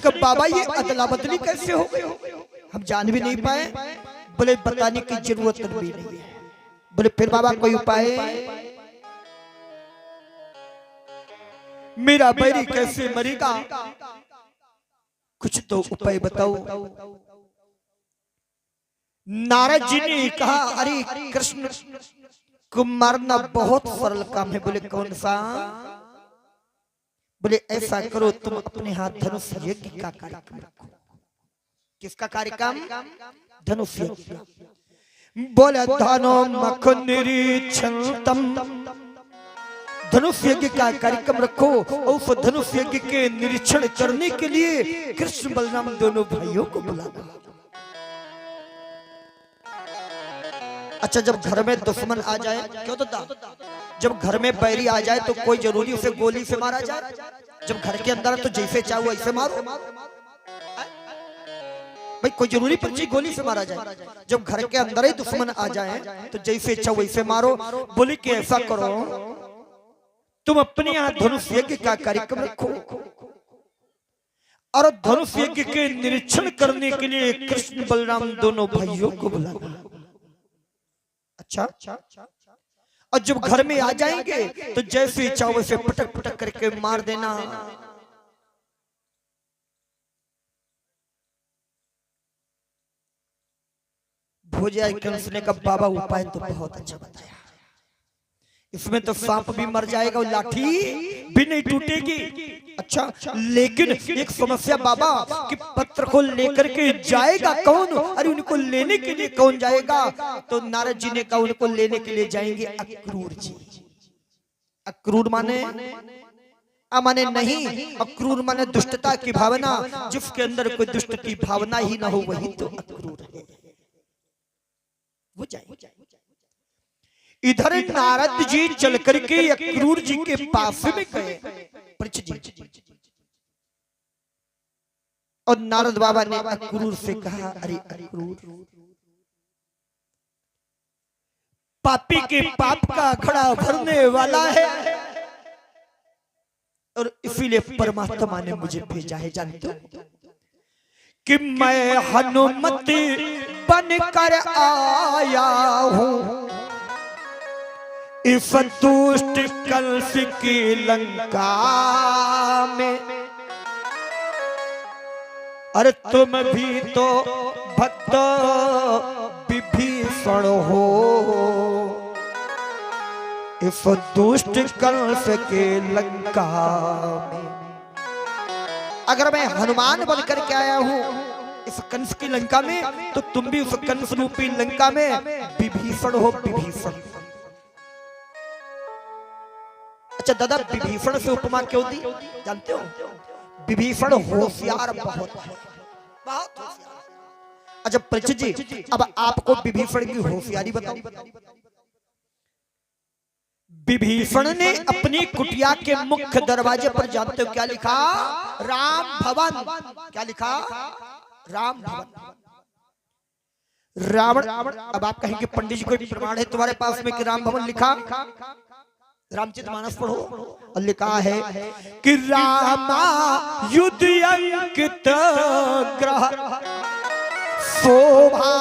कब बाबा ये अदला बदली कैसे हो गई, हम जान भी नहीं पाए। बोले बताने की जरूरत भी नहीं है। बोले फिर बाबा कोई उपाय, मेरा बैरी कैसे मरेगा, कुछ तो उपाय बताओ। नारद जी ने कहा अरे कृष्ण को मारना बहुत सरल काम है। बोले कौन सा? बोले ऐसा करो तुम अपने हाथ धनुष यज्ञ का कार्यक्रम रखो। किसका कार्यक्रम? धनुष यज्ञ। बोले धनो मख निरीक्षणतम, धनुष यज्ञ का कार्यक्रम रखो। उस धनुष यज्ञ के निरीक्षण करने के लिए कृष्ण बलराम दोनों भाइयों को बुलाना। अच्छा जब घर में दुश्मन आ जाए, क्यों तो जब घर में बैरी आ जाए तो कोई जरूरी उसे गोली से मारा जाए? जब घर के अंदर तो जैसे चाहो ऐसे मारो भाई, कोई जरूरी पंछी गोली से मारा जाए? जब घर के अंदर ही दुश्मन आ जाए तो जैसे चाहो वैसे मारो। बोले कि ऐसा करो तुम अपने यहाँ धनुष यज्ञ का कार्यक्रम रखो और धनुष यज्ञ के निरीक्षण करने के लिए कृष्ण बलराम दोनों भाइयों को बुलाना। अच्छा और जब घर में आ जाएंगे तो जैसे चाहो वैसे पटक पटक करके मार देना। भोजाई कंस ने कहा बाबा उपाय तो बहुत अच्छा बताया, इसमें तो सांप भी मर जाएगा और लाठी भी नहीं टूटेगी। अच्छा लेकिन एक समस्या बाबा कि पत्र को लेकर के जाएगा कौन? अरे उनको लेने के लिए कौन जाएगा? तो नारद जी ने कहा उनको लेने के लिए जाएंगे अक्रूर जी। अक्रूर माने माने नहीं, अक्रूर माने दुष्टता की भावना। जिसके अंदर कोई दुष्ट की भावना ही ना हो वही तो अक्रूर है, वो जाए। इधर नारद जी चल करके अक्रूर जी के पास में गए पृथ्वी जी, और नारद बाबा ने अक्रूर से कहा अरे अक्रूर, पापी के पाप का घड़ा भरने वाला है और इसीलिए परमात्मा ने मुझे भेजा है। जानते हो कि मैं हनुमति बनकर आया हूं इस दुष्ट कंस की लंका में। अरे तुम भी तो भक्त विभीषण हो इस दुष्ट कंस के लंका में। अगर मैं हनुमान बनकर के आया हूं इस कंस की लंका में तो तुम भी उस कंस रूपी लंका में विभीषण हो, विभीषण। अच्छा दादा विभीषण से उपमा क्यों दी जानते हो? विभीषण होशियार बहुत है, बहुत होशियार। अच्छा पृथ्वी जी अब आपको विभीषण की होशियारी बताओ। विभीषण ने अपनी कुटिया के मुख्य दरवाजे पर जानते हो क्या लिखा? राम भवन। क्या लिखा? राम भवन। रावण, अब आप कहेंगे पंडित जी कोई प्रमाण है तुम्हारे पास में कि राम भवन लिखा? रामचरितमानस पढ़ो और लिखा है कि रामा युद्ध अंकित ग्रह शोभा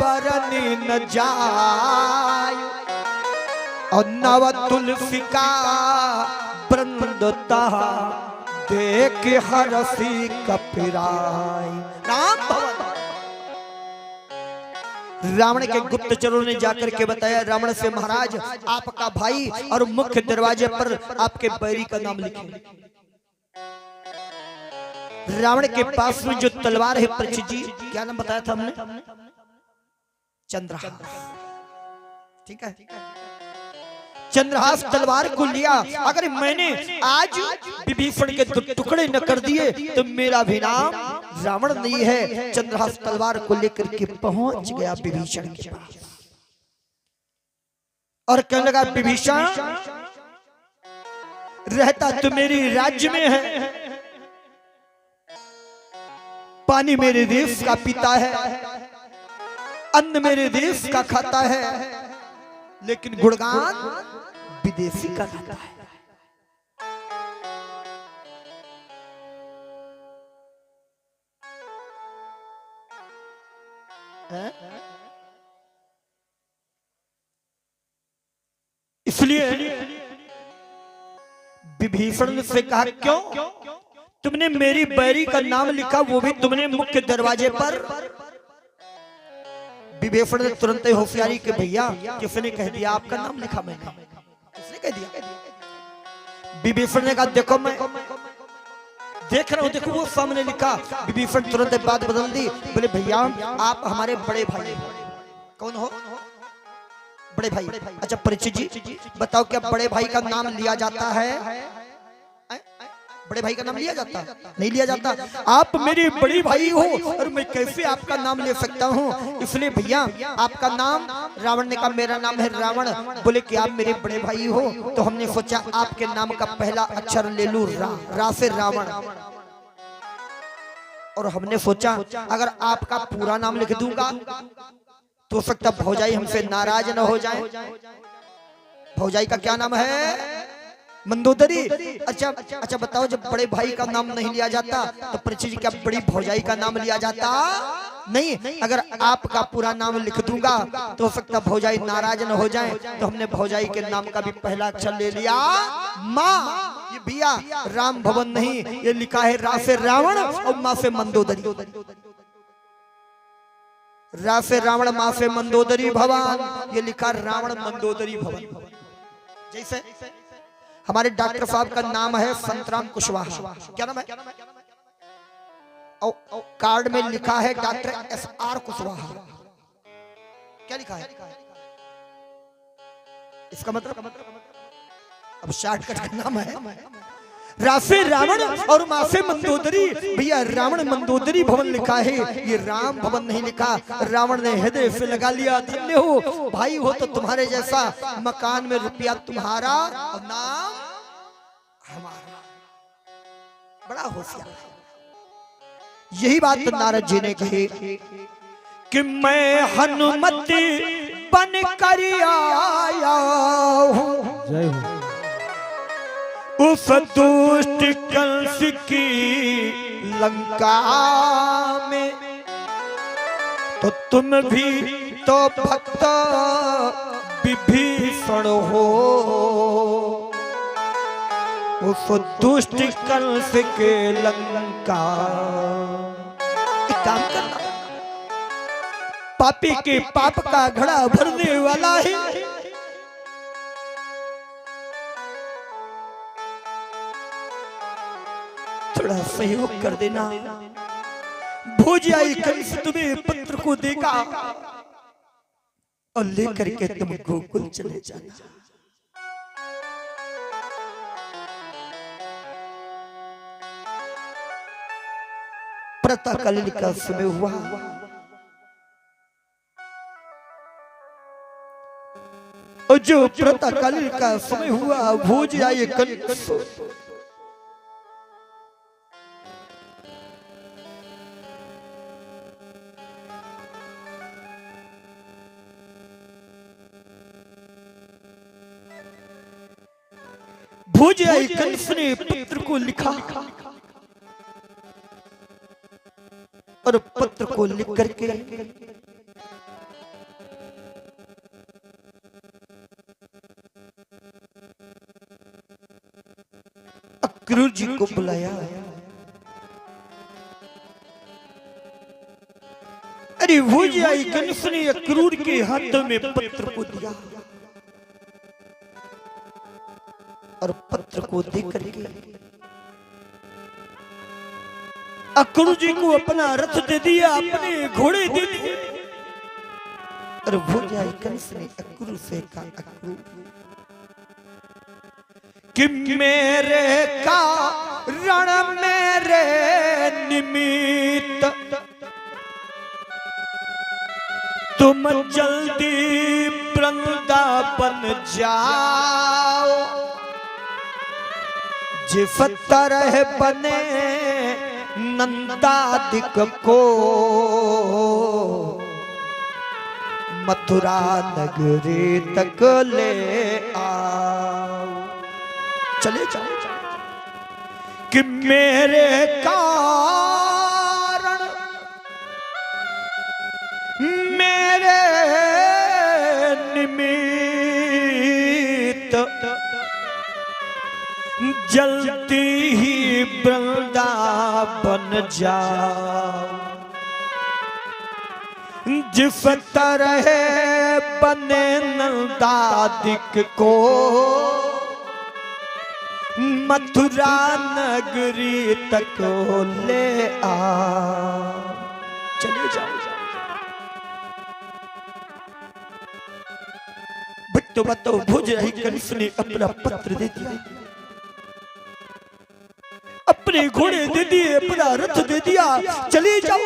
बरन न जाय और नव तुलसी का वृंदता देख हरसी कपिराय। राम भवन। रावण के गुप्तचरों ने जाकर के बताया रावण से महाराज आपका भाई और मुख्य दरवाजे पर आपके बैरी का नाम लिखे। रावण के पास में जो तलवार है पृथ्वी जी क्या नाम बताया था हमने? चंद्रहास। ठीक है, चंद्रहास तलवार को लिया। अगर मैंने आज विभीषण के टुकड़े न कर दिए तो मेरा भी नाम रावण नहीं है। चंद्रहास तलवार को लेकर के पहुंच गया विभीषण के पास और कहने लगा विभीषण रहता तो मेरे राज्य में है, पानी मेरे देश का पीता है, अन्न मेरे देश का खाता है, लेकिन गुणगान विदेशी का गाता है। इसलिए विभीषण से कहा, क्यों तुमने मेरी बैरी का नाम लिखा, वो भी तुमने मुख्य दरवाजे पर। विभीषण ने तुरंत ही होशियारी के, भैया किसने कह दिया आपका नाम लिखा मैंने, किसने कह दिया। विभीषण ने कहा, देखो मैं देख रहा हूं, देखो वो सामने लिखा। विभीषण तुरंत बात बदल दी, बोले भैया आप हमारे बड़े भाई। कौन हो? बड़े भाई। अच्छा परीक्षित जी बताओ, क्या बड़े भाई का नाम लिया जाता है? बड़े भाई का नाम लिया जाता? नहीं लिया जाता। आप मेरे बड़े भाई हो और मैं कैसे आपका नाम ले सकता हूँ? इसलिए भैया आपका नाम। रावण ने कहा, मेरा नाम है रावण। बोले कि आप मेरे बड़े भाई हो, तो हमने सोचा आपके नाम का पहला अक्षर ले लूं, रा से रावण। और हमने सोचा अगर आपका पूरा नाम लिख दूंगा तो हो सकता भौजाई हमसे नाराज न हो जाए। भौजाई का क्या नाम है? मंदोदरी। अच्छा बताओ, जब बड़े भाई का नाम नहीं लिया जाता तो परीक्षित जी क्या बड़ी भौजाई का नाम लिया जाता? नहीं। अगर आपका पूरा नाम लिख दूंगा तो हो सकता भौजाई नाराज न हो जाए, तो हमने भौजाई के नाम का भी पहला अक्षर ले लिया, माँ। ये भैया राम भवन नहीं, ये लिखा है रा से रावण और माँ से मंदोदरी। रा से रावण, माँ से मंदोदरी भवन, ये लिखा रावण मंदोदरी भवन। जैसे हमारे डॉक्टर साहब का नाम है संतराम कुशवाहा। क्या नाम है? और कार्ड में लिखा है डॉक्टर SR कुशवाहा। क्या लिखा है? इसका मतलब अब शॉर्टकट का नाम है रासे रावण और माँ से मंदोदरी। भैया रावण मंदोदरी भवन लिखा है, ये राम भवन नहीं लिखा। रावण ने हृदय से लगा लिया, धन्य हो भाई हो तो तुम्हारे जैसा, मकान में रुपया तुम्हारा और नाम हमारा। बड़ा होशियार है। यही बात नारद जी ने कही कि मैं हनुमति बन कर आया हूँ, जय हो उस दुष्ट कंस की लंका में, तो तुम भी तो भक्त विभीषण हो उस दुष्ट कंस के लंका। एक काम करना, पापी के पाप का घड़ा भरने वाला है, थोड़ा सहयोग कर देना। भोजाई कंस तुम्हें पत्र को देगा और लेकर के तुम गोकुल चले जाना। प्रातःकालीन का समय हुआ, और जो प्रातःकालीन का समय हुआ, भोजाई कंस भोजाई कंस ने पत्र को लिखा और पत्र को लिख करके अक्रूर जी को बुलाया। अरे भोजाई कंस ने अक्रूर के हाथ में पत्र को दिया और पत्र को देख करके अक्रूर जी को अपना रथ दे दिया, अपने घोड़े दे दिए। और भोजाई कंस ने अक्रूर से कहा, अक्रूर कि मेरे कारण मेरे निमित्त तुम जल्दी वृंदावन जाओ, जिस तरह बने नंदादिक को मथुरा नगरी तक ले आओ। चले जाओ कि मेरे कारण जल्दी ही वृंदावन जाओ, जिस तरह बने नंदादिक को मथुरा नगरी तक ले आ। चले जाओ। बट्टो बट्टो भुजराई कंस ने अपना पत्र दे दिया, अपने घोड़े दे दिए, अपना रथ दे दिया, चले जाओ।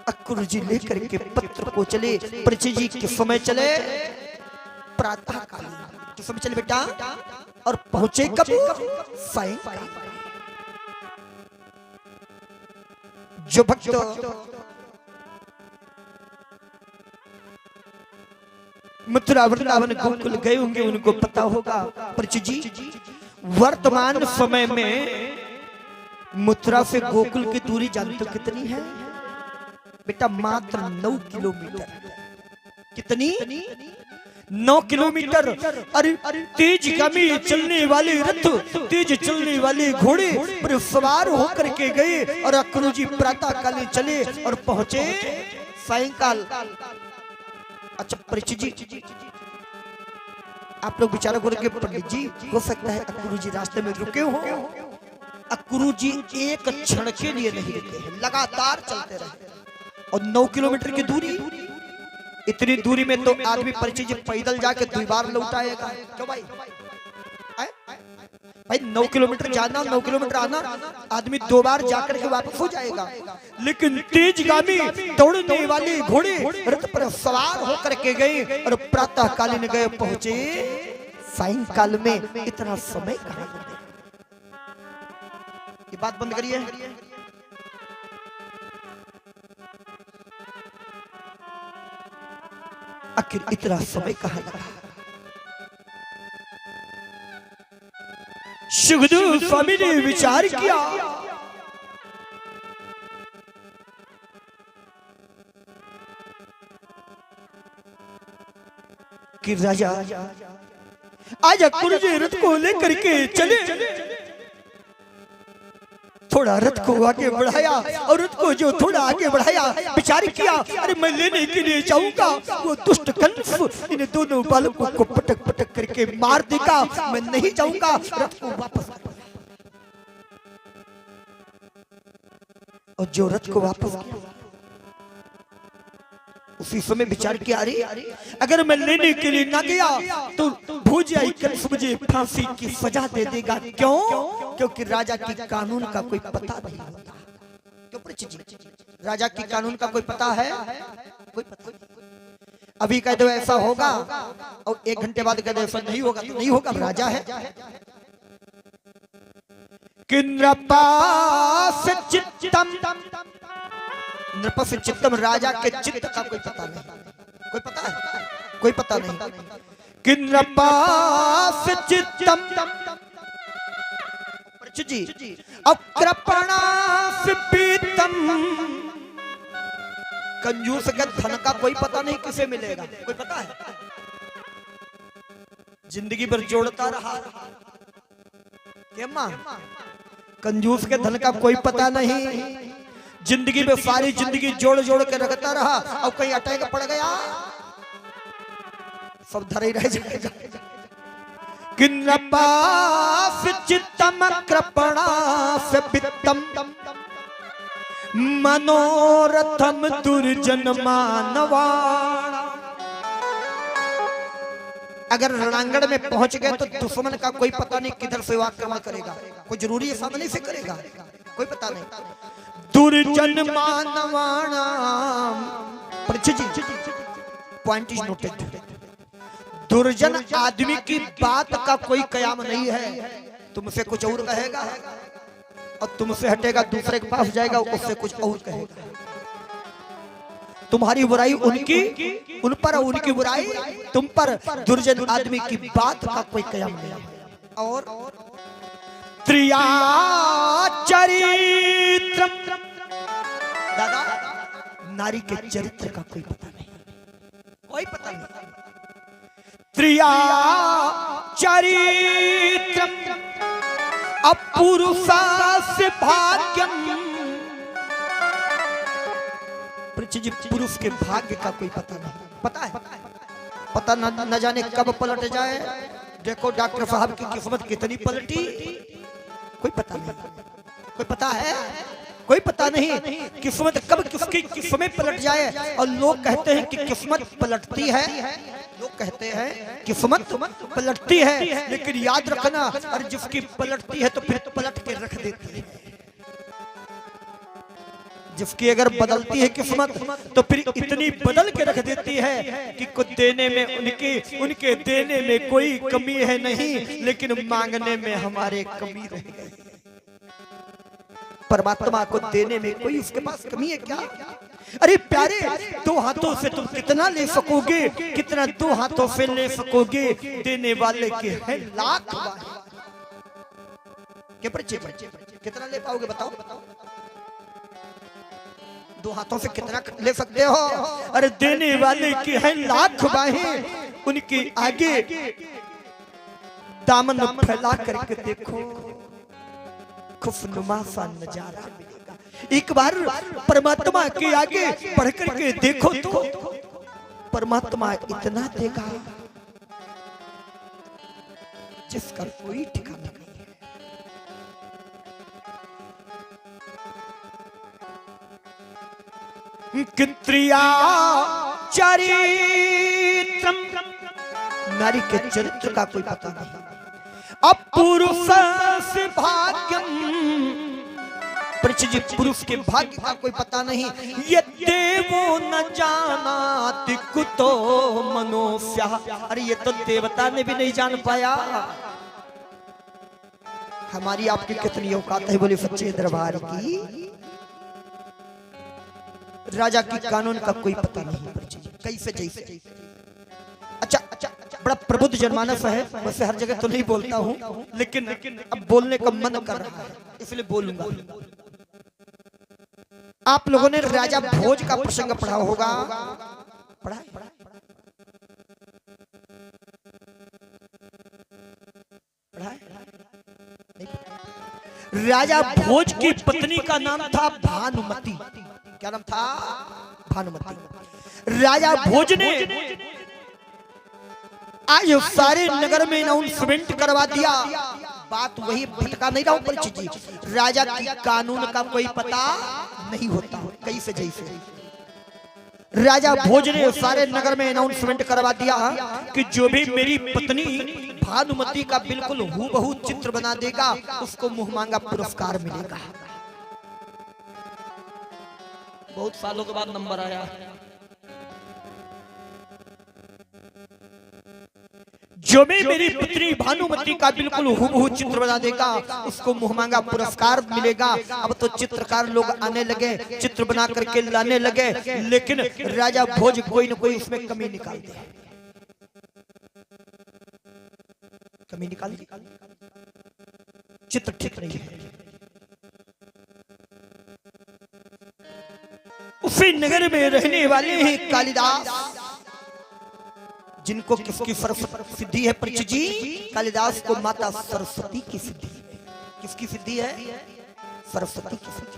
अक्रूर जी लेकर के पत्र को चले। परीक्षित जी किस समय चले? प्रातः काल। किस समय चले बेटा? और पहुंचे कब? सायंकाल। जो भक्त मथुरा वृंदावन गोकुल गए होंगे उनको पता होगा। परीक्षित जी, वर्तमान समय में मथुरा से गोकुल की दूरी जानते हो कितनी है बेटा? मात्र 9 किलोमीटर। कितनी? 9 किलोमीटर। अरे तेजगामी चलने वाले रथ, तेज चलने वाले घोड़े पर सवार होकर के गए और अक्रूर जी प्रातः काल चले और पहुंचे सायंकाल। अच्छा परीक्षित जी, आप लोग विचार करेंगे पंडित जी हो सकता है अक्रूर जी रास्ते में रुके हो। अक्रूर जी एक क्षण के लिए नहीं रुके हैं, लगातार चलते रहे। और 9 किलोमीटर की दूरी, इतनी दूरी में तो आदमी परीक्षित जी पैदल जाके 2 बार लौट आएगा। क्यों भाई? भाई 9 किलोमीटर जाना, 9 किलोमीटर आना, आदमी 2 बार जाकर के वापस हो जाएगा। लेकिन तेजगामी दौड़ने वाले घोड़े रथ पर सवार होकर के गए और प्रातः कालीन गए, पहुंचे सायंकाल में। इतना समय कहां लगे? ये बात बंद करिए। आखिर इतना समय कहां लगा? सुखदेव स्वामी ने विचार किया कि राजा आज अक्रूर जी रथ को लेकर के चले। थोड़ा रथ को आगे बढ़ाया और रथ को जो थोड़ा आगे बढ़ाया, विचार किया अरे मैं लेने के लिए जाऊंगा, वो दुष्ट कंस इन दोनों बालकों को पटक पटक करके मार देगा, मैं नहीं जाऊंगा। रथ को वापस, और जो रथ को वापस किया उसी समय विचार किया अरे अगर मैं लेने के लिए ना गया तो भुजराई कंस मुझे फांसी की सजा दे देगा। क्यों? क्योंकि राजा की कानून का कोई पता नहीं होता। क्यों परीक्षित जी? राजा की कानून का कोई पता है? कोई पता नहीं। अभी कह दो ऐसा होगा और 1 घंटे बाद कह दो ऐसा नहीं होगा, तो नहीं होगा, राजा है। नृपस्य चित्तम, राजा के चित्त का कोई पता नहीं। कोई पता है? कोई पता नहीं। कि नृपस्य चित्तम जी अकृपणास्य पीतम, कंजूस के धन का कोई पता नहीं किसे मिलेगा। कोई पता है? जिंदगी भर जोड़ता रहा क्या मां? कंजूस के धन का कोई पता नहीं, जिंदगी में सारी जिंदगी जोड़ जोड़ के रखता रहा, अब कहीं अटैक पड़ गया सब धरे ही रह जाएगा। किन्नपास्य चित्तम कृपणास्य वित्तम मनोरथम दुर्जन मानवाणा। अगर रणांगण में पहुंच गए तो दुश्मन का कोई पता नहीं किधर से आक्रमण करेगा, कोई जरूरी है सामने से करेगा, कोई पता नहीं। दुर्जन मानवाणा, पॉइंट इज नोटेड। दुर्जन आदमी की बात का कोई कयाम नहीं है। तुमसे कुछ और कहेगा और तुमसे हटेगा, दूसरे के पास जाएगा, उससे कुछ और कहेगा। तुम्हारी बुराई उनकी उन पर, उनकी बुराई तुम पर। दुर्जन आदमी की बात का कोई कयाम नहीं है। और त्रिया चरित्र, दादा नारी के चरित्र का कोई पता नहीं, कोई पता नहीं। त्रिया चरित्र अपुरुषा से भाग्यम। जी पुरुष के भाग्य का कोई पता नहीं, पता है पता न जाने कब पलट जाए। देखो डॉक्टर साहब की किस्मत कितनी पलटी, कोई पता नहीं, कोई पता है, कोई पता नहीं किस्मत कब किसकी किस्मत पलट जाए। और लोग कहते हैं कि किस्मत पलटती है, लोग कहते हैं किस्मत पलटती है, लेकिन याद रखना और जिसकी पलटती है तो फिर तो पलट के रख देती है। जिसकी अगर बदलती है किस्मत तो फिर इतनी बदल के रख देती है कि कुछ देने में उनके देने में कोई कमी है नहीं, लेकिन मांगने में हमारे कमी रह गई। परमात्मा को देने में कोई उसके पास कमी है क्या? अरे प्यारे, दो हाथों से तुम कितना ले सकोगे, कितना दो हाथों से ले सकोगे, देने वाले के है लाख के बच्चे कितना ले पाओगे बताओ? दो हाथों से कितना ले सकते हो? अरे देने वाले की है लाख बाहें, उनके आगे दामन फैला करके देखो, खुशनुमा सा नजारा मिलेगा। एक बार परमात्मा के आगे बढ़ करके देखो तो परमात्मा इतना देगा जिसका कोई ठिकाना नहीं। किंत्रिया चरित्रम, नारी के चरित्र का कोई पता नहीं। अपुरुष से भाग्यम, जी पुरुष के भाग्य का कोई पता नहीं। ये देवो न जानाति कुतो मनुष्य, अरे ये तो देवता ने भी नहीं जान पाया। हमारी आपकी कितनी औकात है बोले सच्चे दरबार की। राजा की कानून का कोई पता नहीं, कैसे जैसे। अच्छा, बड़ा प्रबुद्ध जनमानस है, वैसे हर जगह तो नहीं बोलता हूँ, लेकिन अब बोलने का मन कर रहा है इसलिए बोलूंगा। आप लोगों ने राजा भोज का प्रसंग पढ़ा होगा, पढ़ा राजा भोज की पत्नी का नाम था भानुमति। क्या नाम था? भानुमति। राजा भोज ने आज सारे नगर में अनाउंसमेंट करवा दिया। बात वही भटका नहीं रहा हूं परिचित जी, राजा की कानून का कोई पता नहीं होता, कैसे जैसे। राजा भोज ने सारे नगर में अनाउंसमेंट करवा दिया कि जो भी मेरी पत्नी भानुमति का बिल्कुल हूबहू चित्र बना देगा उसको मुंह मांगा पुरस्कार मिलेगा। बहुत सालों के बाद नंबर आया। जो भी मेरी पुत्री भानुमति का बिल्कुल हूबहू चित्र बना देगा उसको मुंह मांगा पुरस्कार मिलेगा। अब तो चित्रकार लोग आने लगे, चित्र बना करके लाने लगे, लेकिन राजा भोज कोई न कोई उसमें कमी निकालते हैं, कमी निकाल, चित्र ठीक नहीं है। उसी नगर में रहने वाले हैं कालिदास, जिनको किसकी सिद्धि है परिचित जी? कालिदास को माता सरस्वती की सिद्धि है। किसकी सिद्धि है? सरस्वती की सिद्धि।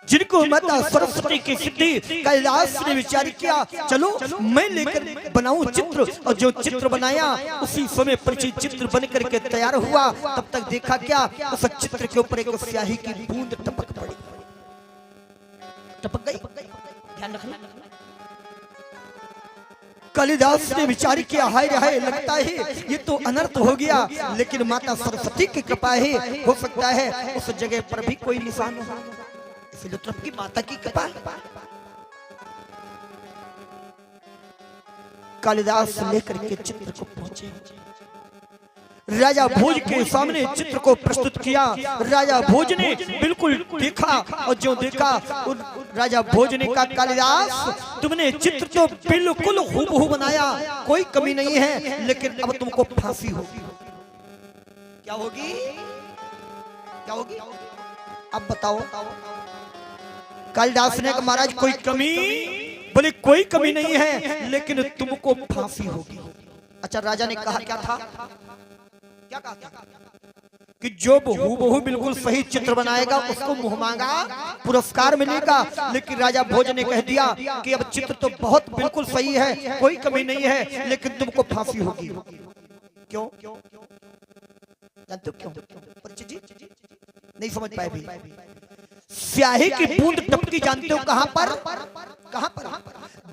जिनको माता सरस्वती की सिद्धि, कालिदास ने विचार किया चलो मैं लेकर बनाऊं चित्र, और जो चित्र बनाया उसी समय परिचित चित्र बन करके तैयार हुआ। तब तक देखा क्या, उस चित्र के ऊपर एक स्याही की बूंद टपक पड़ी, टपक गई, ध्यान रखना। कालिदास ने विचार किया हाय हाय लगता है ये तो अनर्थ हो गया, लेकिन माता सरस्वती की कृपा है, हो सकता है उस जगह पर भी कोई निशान हो, इसलिए तो आपकी माता की कृपा है। कालिदास लेकर के चित्र को पहुंचे, राजा भोज के सामने चित्र को प्रस्तुत किया। राजा भोज ने बिल्कुल देखा, और जो देखा राजा भोज ने कहा कालिदास तुमने चित्र तो बिल्कुल हूबहू बनाया, कोई कमी नहीं है, लेकिन अब तुमको फांसी होगी। क्या होगी? क्या होगी? अब बताओ। कालिदास ने कहा महाराज कोई कमी बोले कोई कमी नहीं है, लेकिन तुमको फांसी होगी। अच्छा, राजा ने कहा क्या था, क्या कहा था कि जो हूबहू बिल्कुल सही चित्र बनाएगा उसको मुहमांगा पुरस्कार मिलेगा। लेकिन राजा भोज ने कह दिया कि अब चित्र तो बहुत बिल्कुल सही है, कोई कमी नहीं है, लेकिन तुमको फांसी होगी। क्यों जानते हो क्यों? परिचित जी नहीं समझ पाए भी। स्याही की बूंद टपकी जानते हो कहां पर? कहां पर?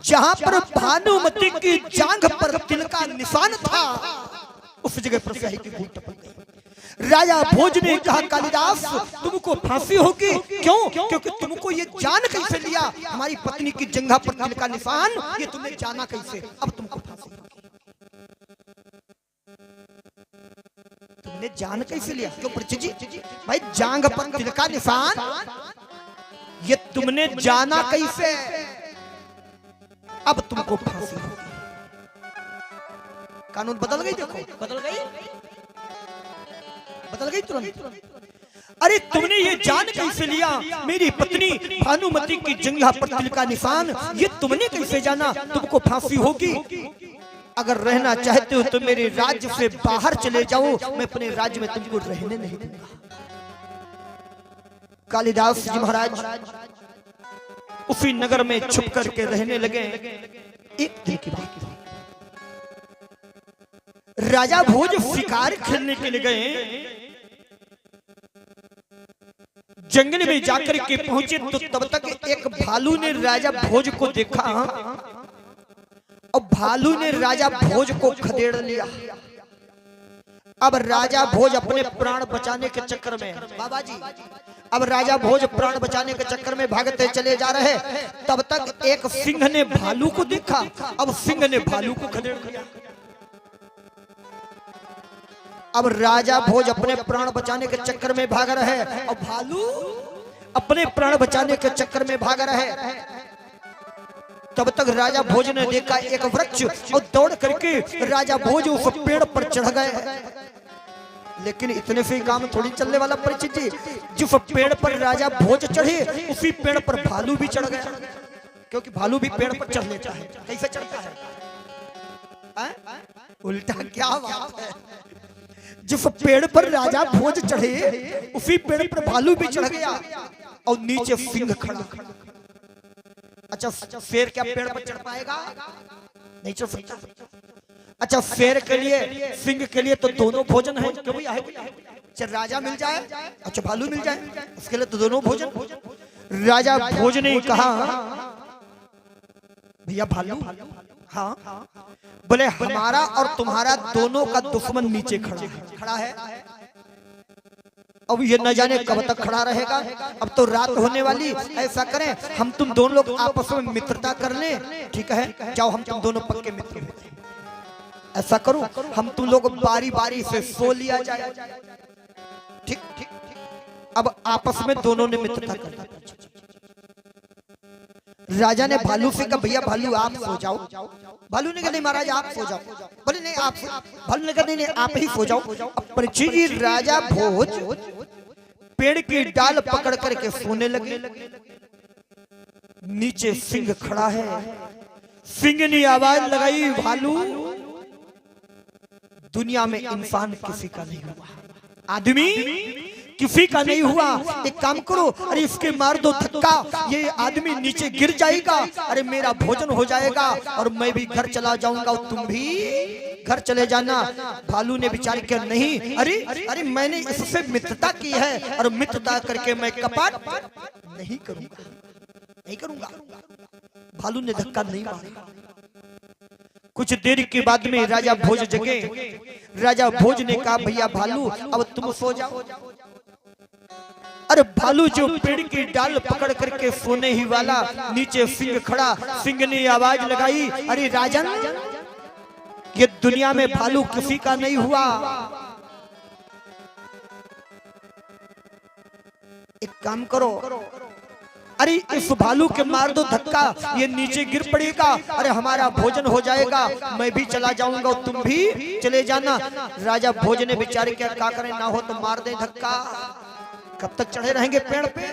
जहां पर भानुमति की जांघ पर तिल का निशान था, उस जगह पर स्याही की बूंद टपक गई। राजा भोज ने कहा कालिदास तुमको फांसी होगी। क्यों? क्योंकि तुमको ये जान कैसे लिया हमारी पत्नी की जंघा पर तिल का निशान, ये तुमने जाना कैसे? अब तुमको फांसी होगी। तुमने जान कैसे लिया? क्यों परिचित जी? भाई जांघ पर तिल का निशान ये तुमने जाना कैसे? अब तुमको फांसी होगी। कानून बदल गई, देखो बदल गई, बदल गई तुरंत। अरे तुमने ये जान कैसे लिया मेरी पत्नी भानुमति की जंघा पर तिल का निशान, ये तुमने कैसे जाना? तुमको फांसी होगी। अगर रहना चाहते हो तो मेरे राज्य से बाहर चले जाओ, मैं अपने राज्य में तुमको रहने नहीं दूंगा। कालिदास जी महाराज उसी नगर में छुप करके रहने लगे। एक दिन की बात, राजा भोज शिकार खेलने के लिए गए। जंगल में जाकर के पहुंचे तो तब तक एक भालू ने राजा भोज को देखा और भालू ने राजा भोज को खदेड़ लिया। अब राजा भोज अपने प्राण बचाने के चक्कर में, बाबा जी, अब राजा भोज प्राण बचाने के चक्कर में भागते चले जा रहे। तब तक एक सिंह ने भालू को देखा, अब सिंह ने भालू को खदेड़ लिया। अब राजा भोज अपने प्राण बचाने के चक्कर में भाग रहे और भालू अपने प्राण बचाने के चक्कर में भाग रहे। तब तक राजा भोज ने देखा एक वृक्ष और दौड़ करके राजा भोज उस पेड़ पर चढ़ गए। लेकिन इतने से काम थोड़ी चलने वाला परिचित जी। जिस पेड़ पर राजा भोज चढ़े उसी पेड़ पर भालू भी चढ़ गया, क्योंकि भालू भी पेड़ पर चढ़ लेता है। कैसे चढ़ता है? उल्टा। क्या बात है? जिस पेड़ पर राजा भोज चढ़े उसी पेड़ पर भालू भी चढ़ गया और नीचे सिंह खड़ा। अच्छा, शेर क्या पेड़ पर चढ़ पाएगा? नहीं चढ़ सकता। अच्छा, शेर के लिए सिंह के लिए तो दोनों भोजन है। क्यों भैया? है राजा मिल जाए, अच्छा भालू मिल जाए, उसके लिए तो दोनों भोजन। राजा भोज ने कहा भैया भालू, हाँ, बोले हमारा और तुम्हारा दोनों का दुश्मन नीचे खड़ा है। अब ये न जाने कब तक खड़ा रहेगा। अब तो रात होने वाली, ऐसा करें हम तुम दोनों लोग आपस में मित्रता कर लें। ठीक है, जाओ हम तुम दोनों पक्के मित्र हैं। ऐसा करो हम तुम लोग बारी बारी से सो लिया जाए। ठीक ठीक। अब आपस में दोनों ने मित्रता कर ली। राजा ने भालू से कहा भैया भालू आप सो जाओ। भालू ने कहा नहीं महाराज आप सो जाओ। बोले नहीं आप। भालू ने कहा नहीं आप ही सो जाओ। अब परिचित जी राजा भोज पेड़ की डाल पकड़ करके सोने लगे। नीचे सिंह खड़ा है। सिंह ने आवाज लगाई भालू दुनिया में इंसान किसी का नहीं हुआ, आदमी किसी का नहीं हुआ। एक काम करो, अरे इसके मार दो धक्का, ये आदमी नीचे गिर जाएगा, अरे मेरा भोजन हो जाएगा और मैं भी घर चला जाऊंगा और तुम भी घर चले जाना। भालू ने विचार किया नहीं, अरे मैंने इससे मित्रता की है और मित्रता करके मैं कपट नहीं करूंगा। भालू ने धक्का नहीं मारा। कुछ देर के बाद में राजा भोज जगे। राजा भोज ने कहा भैया भालू अब तुम सो जाओ। अरे भालू जो पेड़ की डाल पकड़ करके सोने ही वाला, नीचे सिंह खड़ा। सिंह ने आवाज लगाई अरे राजन ये दुनिया में भालू किसी का नहीं हुआ। एक काम करो, अरे इस भालू के मार दो धक्का, ये नीचे गिर पड़ेगा, अरे हमारा भोजन हो जाएगा, मैं भी चला जाऊंगा और तुम भी चले जाना। राजा भोज ने बेचारे क्या करें, ना हो तो मार दे धक्का। कब तक चढ़े रहेंगे पेड़ पे?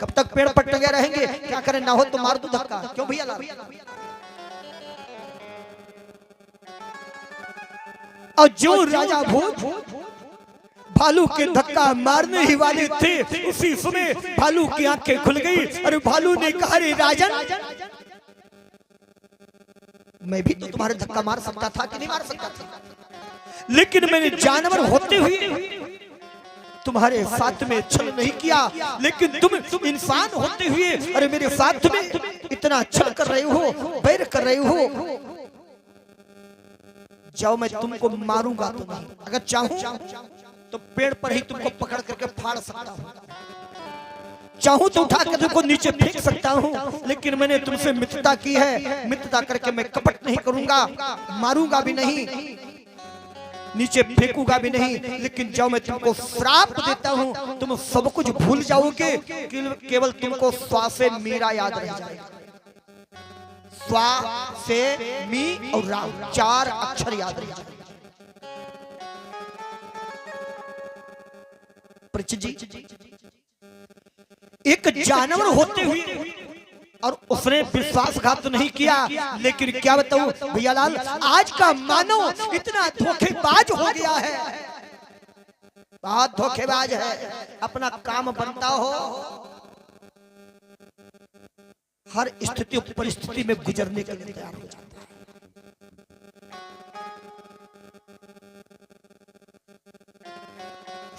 कब तक पेड़ पर टंगे रहेंगे? क्या करें, ना हो तो मार दो धक्का। क्यों भैया लाल? और जो राजा भोज भालू के धक्का मारने ही वाले थे, उसी समय भालू की आंखें खुल गई और भालू ने कहा, रे राजन, मैं भी तो तुम्हारे धक्का मार सकता था कि नहीं मार सकता था, लेकिन मैंने जानवर होते हुए तुम्हारे साथ में छल नहीं किया, लेकिन तुम इंसान होते हुए अरे मेरे साथ में इतना छल कर रहे हो, बैर कर रहे हो। जाओ, मैं तुमको मारूंगा तो नहीं, अगर चाहूं तो पेड़ पर ही तुमको पकड़ करके फाड़ सकता हूं, चाहूं तो उठा कर तुमको नीचे फेंक सकता हूं, लेकिन मैंने तुमसे मित्रता की है, मित्रता करके मैं कपट नहीं करूंगा, मारूंगा भी नहीं, नीचे फेंकूंगा भी नहीं। लेकिन जाओ, मैं तुमको श्राप देता हूं, तुम सब कुछ भूल जाओगे, केवल तुमको स्वा से मीरा याद रह जाएगा। स्वा से मी और रा, 4 अक्षर याद रह जाएगा। जी, एक जानवर होते हुए और उसने विश्वासघात नहीं किया, लेकिन क्या बताऊं भैया लाल, आज का मानव इतना धोखेबाज हो गया है, बहुत धोखेबाज है। अपना काम बनता हो, हर स्थिति परिस्थिति में गुजरने के लिए तैयार हो जाता है।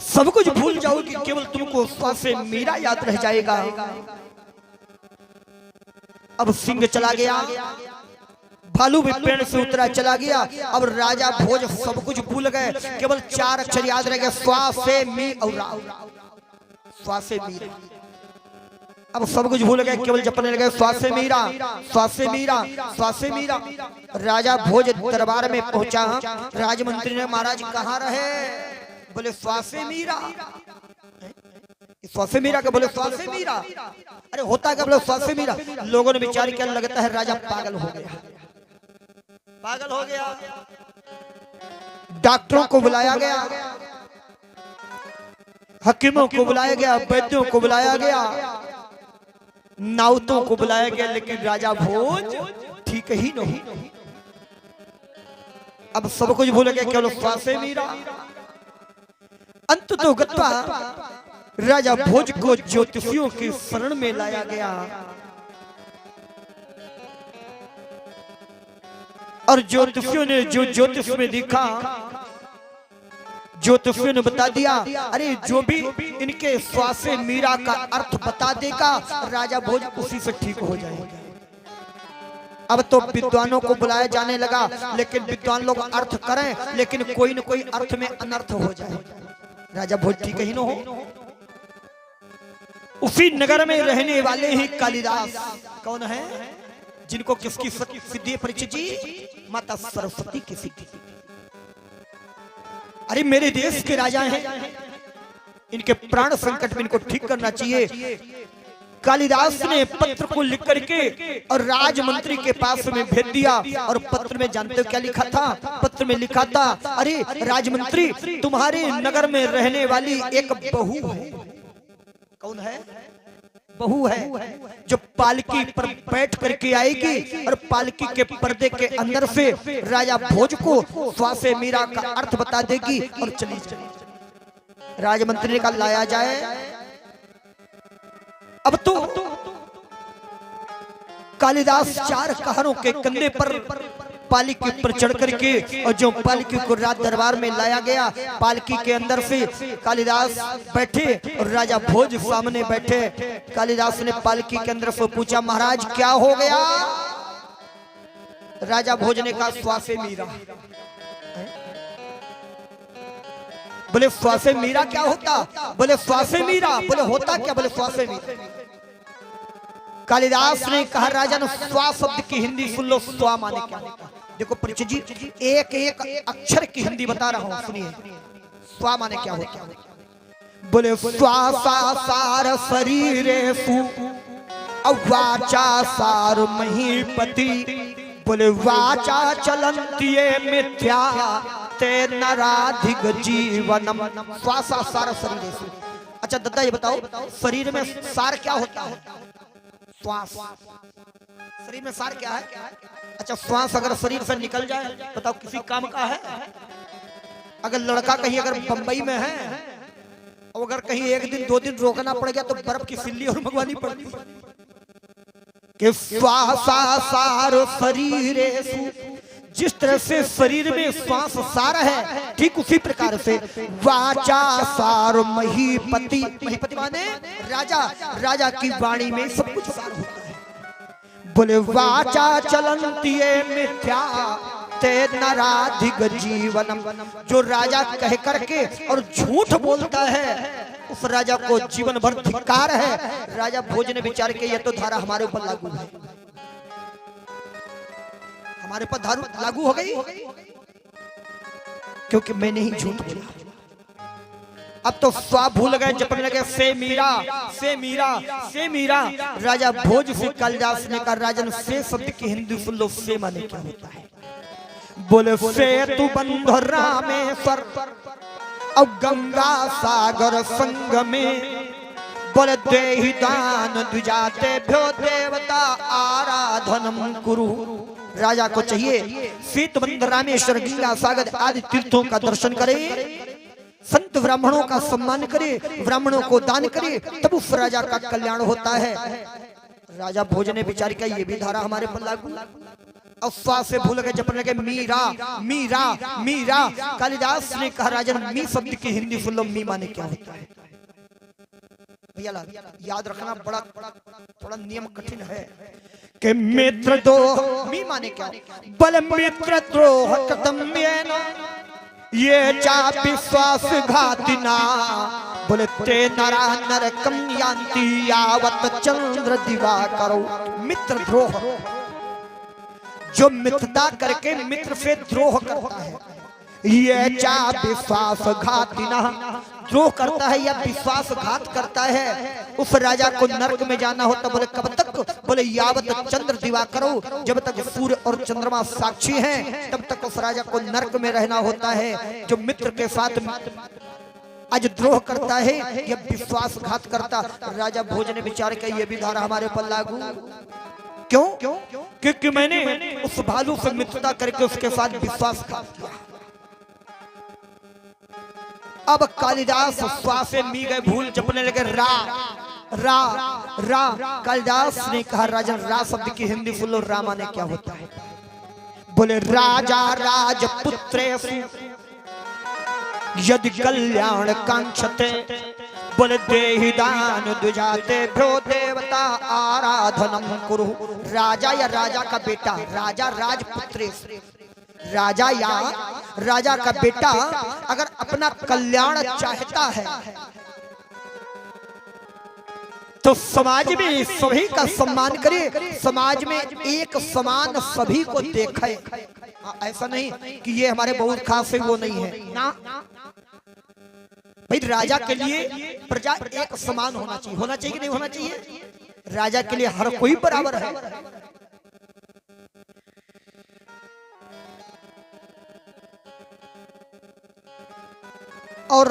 सब कुछ भूल जाओगे, केवल तुमको स्वा से मीरा याद रह जाएगा। अब सिंह चला गया, भालू भी पेड़ से उतरा चला गया। अब राजा भोज सब कुछ भूल गए, केवल 4 अक्षर याद रह गए, स्वा से मी और रा, स्वा से मीरा। अब सब कुछ भूल गए, केवल जपने लगे स्वा से मीरा, स्वा से मीरा, स्वा से मीरा। राजा भोज दरबार में पहुंचा, राजमंत्री ने, महाराज कहाँ रहे? बोले स्वा से मीरा। स्वा से मीरा के बोले स्वा से मीरा, अरे होता क्या? बोले स्वा से मीरा। लोगों ने विचार किया, लगता है राजा पागल हो गया, पागल हो गया। डॉक्टरों को बुलाया गया, हकीमों को बुलाया गया, वैद्यों को बुलाया गया, नाउतों को बुलाया गया, लेकिन राजा भोज ठीक ही नहीं। अब सब कुछ भूल गया, केवल स्वा से मीरा। अंत तो गत्वा राजा भोज को ज्योतिषियों की शरण में लाया गया, और ज्योतिषियों ने जो ज्योतिष में देखा, ज्योतिषियों ने बता दिया, अरे जो भी इनके स्वा से मीरा का अर्थ बता देगा, राजा भोज उसी से ठीक हो जाएगा। अब तो विद्वानों को बुलाया जाने लगा, लेकिन विद्वान लोग अर्थ करें, लेकिन कोई न कोई अर्थ में अनर्थ हो जाए, राजा भोज ठीक ही न हो। उसी नगर में रहने वाले ही कालिदास कौन है? जिनको किसकी सिद्धि परिचित जी? माता सरस्वती की सिद्धि। अरे मेरे देश के राजा हैं, इनके प्राण संकट में इनको ठीक करना चाहिए। कालिदास ने पत्र को लिख करके और राजमंत्री के पास में भेज दिया, और पत्र में जानते हो क्या लिखा था? पत्र में लिखा था, अरे राजमंत्री, तुम्हारे नगर में रहने वाली एक बहू है। कौन है? बहू है, जो पालकी पर बैठ करके आएगी और पालकी के पर्दे के अंदर से राजा भोज को स्वा से मीरा का अर्थ बता देगी और चली जाएगी। राजमंत्री का लाया जाए। अब तो कालिदास 4 कहरों के कंधे पर पालकी पर चढ़ करके, और जो पालकी को राज दरबार में लाया गया, पालकी के अंदर से कालिदास बैठे और राजा भोज सामने बैठे। कालिदास ने पालकी के अंदर से पूछा, महाराज क्या हो गया? राजा भोज ने कहा, स्वा से मीरा। बोले स्वा से मीरा क्या होता? बोले स्वा से मीरा। बोले होता क्या? बोले स्वा से मीरा। कालिदास ने कहा, राजन स्वा शब्द की हिंदी सुन लो, स्वा माने क्या होता? देखो परिचित जी, एक एक अक्षर की हिंदी बता रहा हूं, सुनिए। स्वा माने क्या होता? बोले स्वासा सार शरीरे सु अवाचा सार महीपति। बोले वाचा चलंतिये मिथ्या ते नराधिक जीवनम। स्वासा सार शरीरे सु, अच्छा दद्दा ये बताओ, शरीर में सार क्या होता है? श्वास। शरीर में सार क्या है? अच्छा, श्वास अगर शरीर से निकल जाए बताओ किसी काम का है? अगर लड़का कहीं अगर बंबई में है और अगर कहीं 1 दिन 2 दिन रोकना पड़ गया तो बर्फ की सिल्ली और मंगवानी पड़ती कि श्वासासार शरीरेषु, जिस तरह से शरीर में श्वास सार है ठीक उसी प्रकार से वाचा सार महीपति। महीपति माने राजा, राजा की वाणी में सब कुछ सार होता है। बोले वाचा चलंती मिथ्या ते नराधिक जीवनम, जो राजा कह करके और झूठ बोलता है उस राजा को जीवन भर धिक्कार है। राजा भोज ने विचार किया ये तो धारा हमारे ऊपर लागू है, हमारे पर धारा लागू हो गई क्योंकि मैंने ही झूठ बोला। अब तो स्वा भूल गए, जपने लगे से मीरा से मीरा से मीरा। राजा भोज से कालिदास ने कहा राजन से शब्द की हिंदी सुन लो, से माने क्या होता है? बोले से तू बंधु रामेश्वर और गंगा सागर संग में, बोले देहि दान द्विजाते भ्यो देवता आराधनम कुरु। राजा को चाहिए सीतबंध रामेश्वर गंगा सागर आदि तीर्थों का दर्शन करे, संत ब्राह्मणों का सम्मान करे, ब्राह्मणों को दान करे, तब उस राजा का कल्याण होता है। राजा भोज ने विचार किया ये भी धारा हमारे पर लागू। अफवाह से भूल गए, जपने लगे मीरा मीरा मीरा। कालिदास ने कहा राजन मी शब्द की हिंदी सुन लो, मी माने क्या होता है? भैया याद रखना, बड़ा थोड़ा नियम कठिन है कि मित्र दो मी माने क्या? बल मित्र द्रोह कर्तव्येन ये चा विश्वास घातिना, बोले ते नरा नरकम यान्ति यावत चंद्र दिवाकरो। मित्र द्रोह, जो मित्रता करके मित्र से द्रोह करता है, ये चा विश्वासघातिना, द्रोह करता है या विश्वासघात करता है, उस राजा को नरक में जाना होता। बोले कब तक? बोले यावत चंद्र दिवाकरो, जब तक सूर्य और चंद्रमा साक्षी हैं तब तक उस राजा को नरक में रहना होता है। जो मित्र के साथ आज द्रोह करता है या विश्वासघात करता, राजा भोज ने विचार किया ये भी धारा हमारे पर लागू। क्यों? क्योंकि मैंने उस भालू से मित्रता करके उसके साथ विश्वासघात किया। अब कालिदास श्वासे मी गए भूल, जपने लगे रा रा रा। कालिदास ने कहा राजन रा शब्द की हिंदी सुन लो, रा माने क्या होता है? बोले राजा राजपुत्रेषु यदि कल्याण कांक्षते, बोले देहि दान द्विजाते भ्यो देवता आराधनम कुरु। राजा या राजा का बेटा, राजा राजपुत्रेषु, राजा या राजा का बेटा अगर अपना कल्याण चाहता है तो समाज में सभी का सम्मान करे, समाज में एक समान सभी को देखे। ऐसा नहीं कि ये हमारे बहुत खास है वो नहीं है ना भाई। राजा के लिए प्रजा एक समान होना चाहिए, होना चाहिए कि नहीं होना चाहिए? राजा के लिए हर कोई बराबर है। और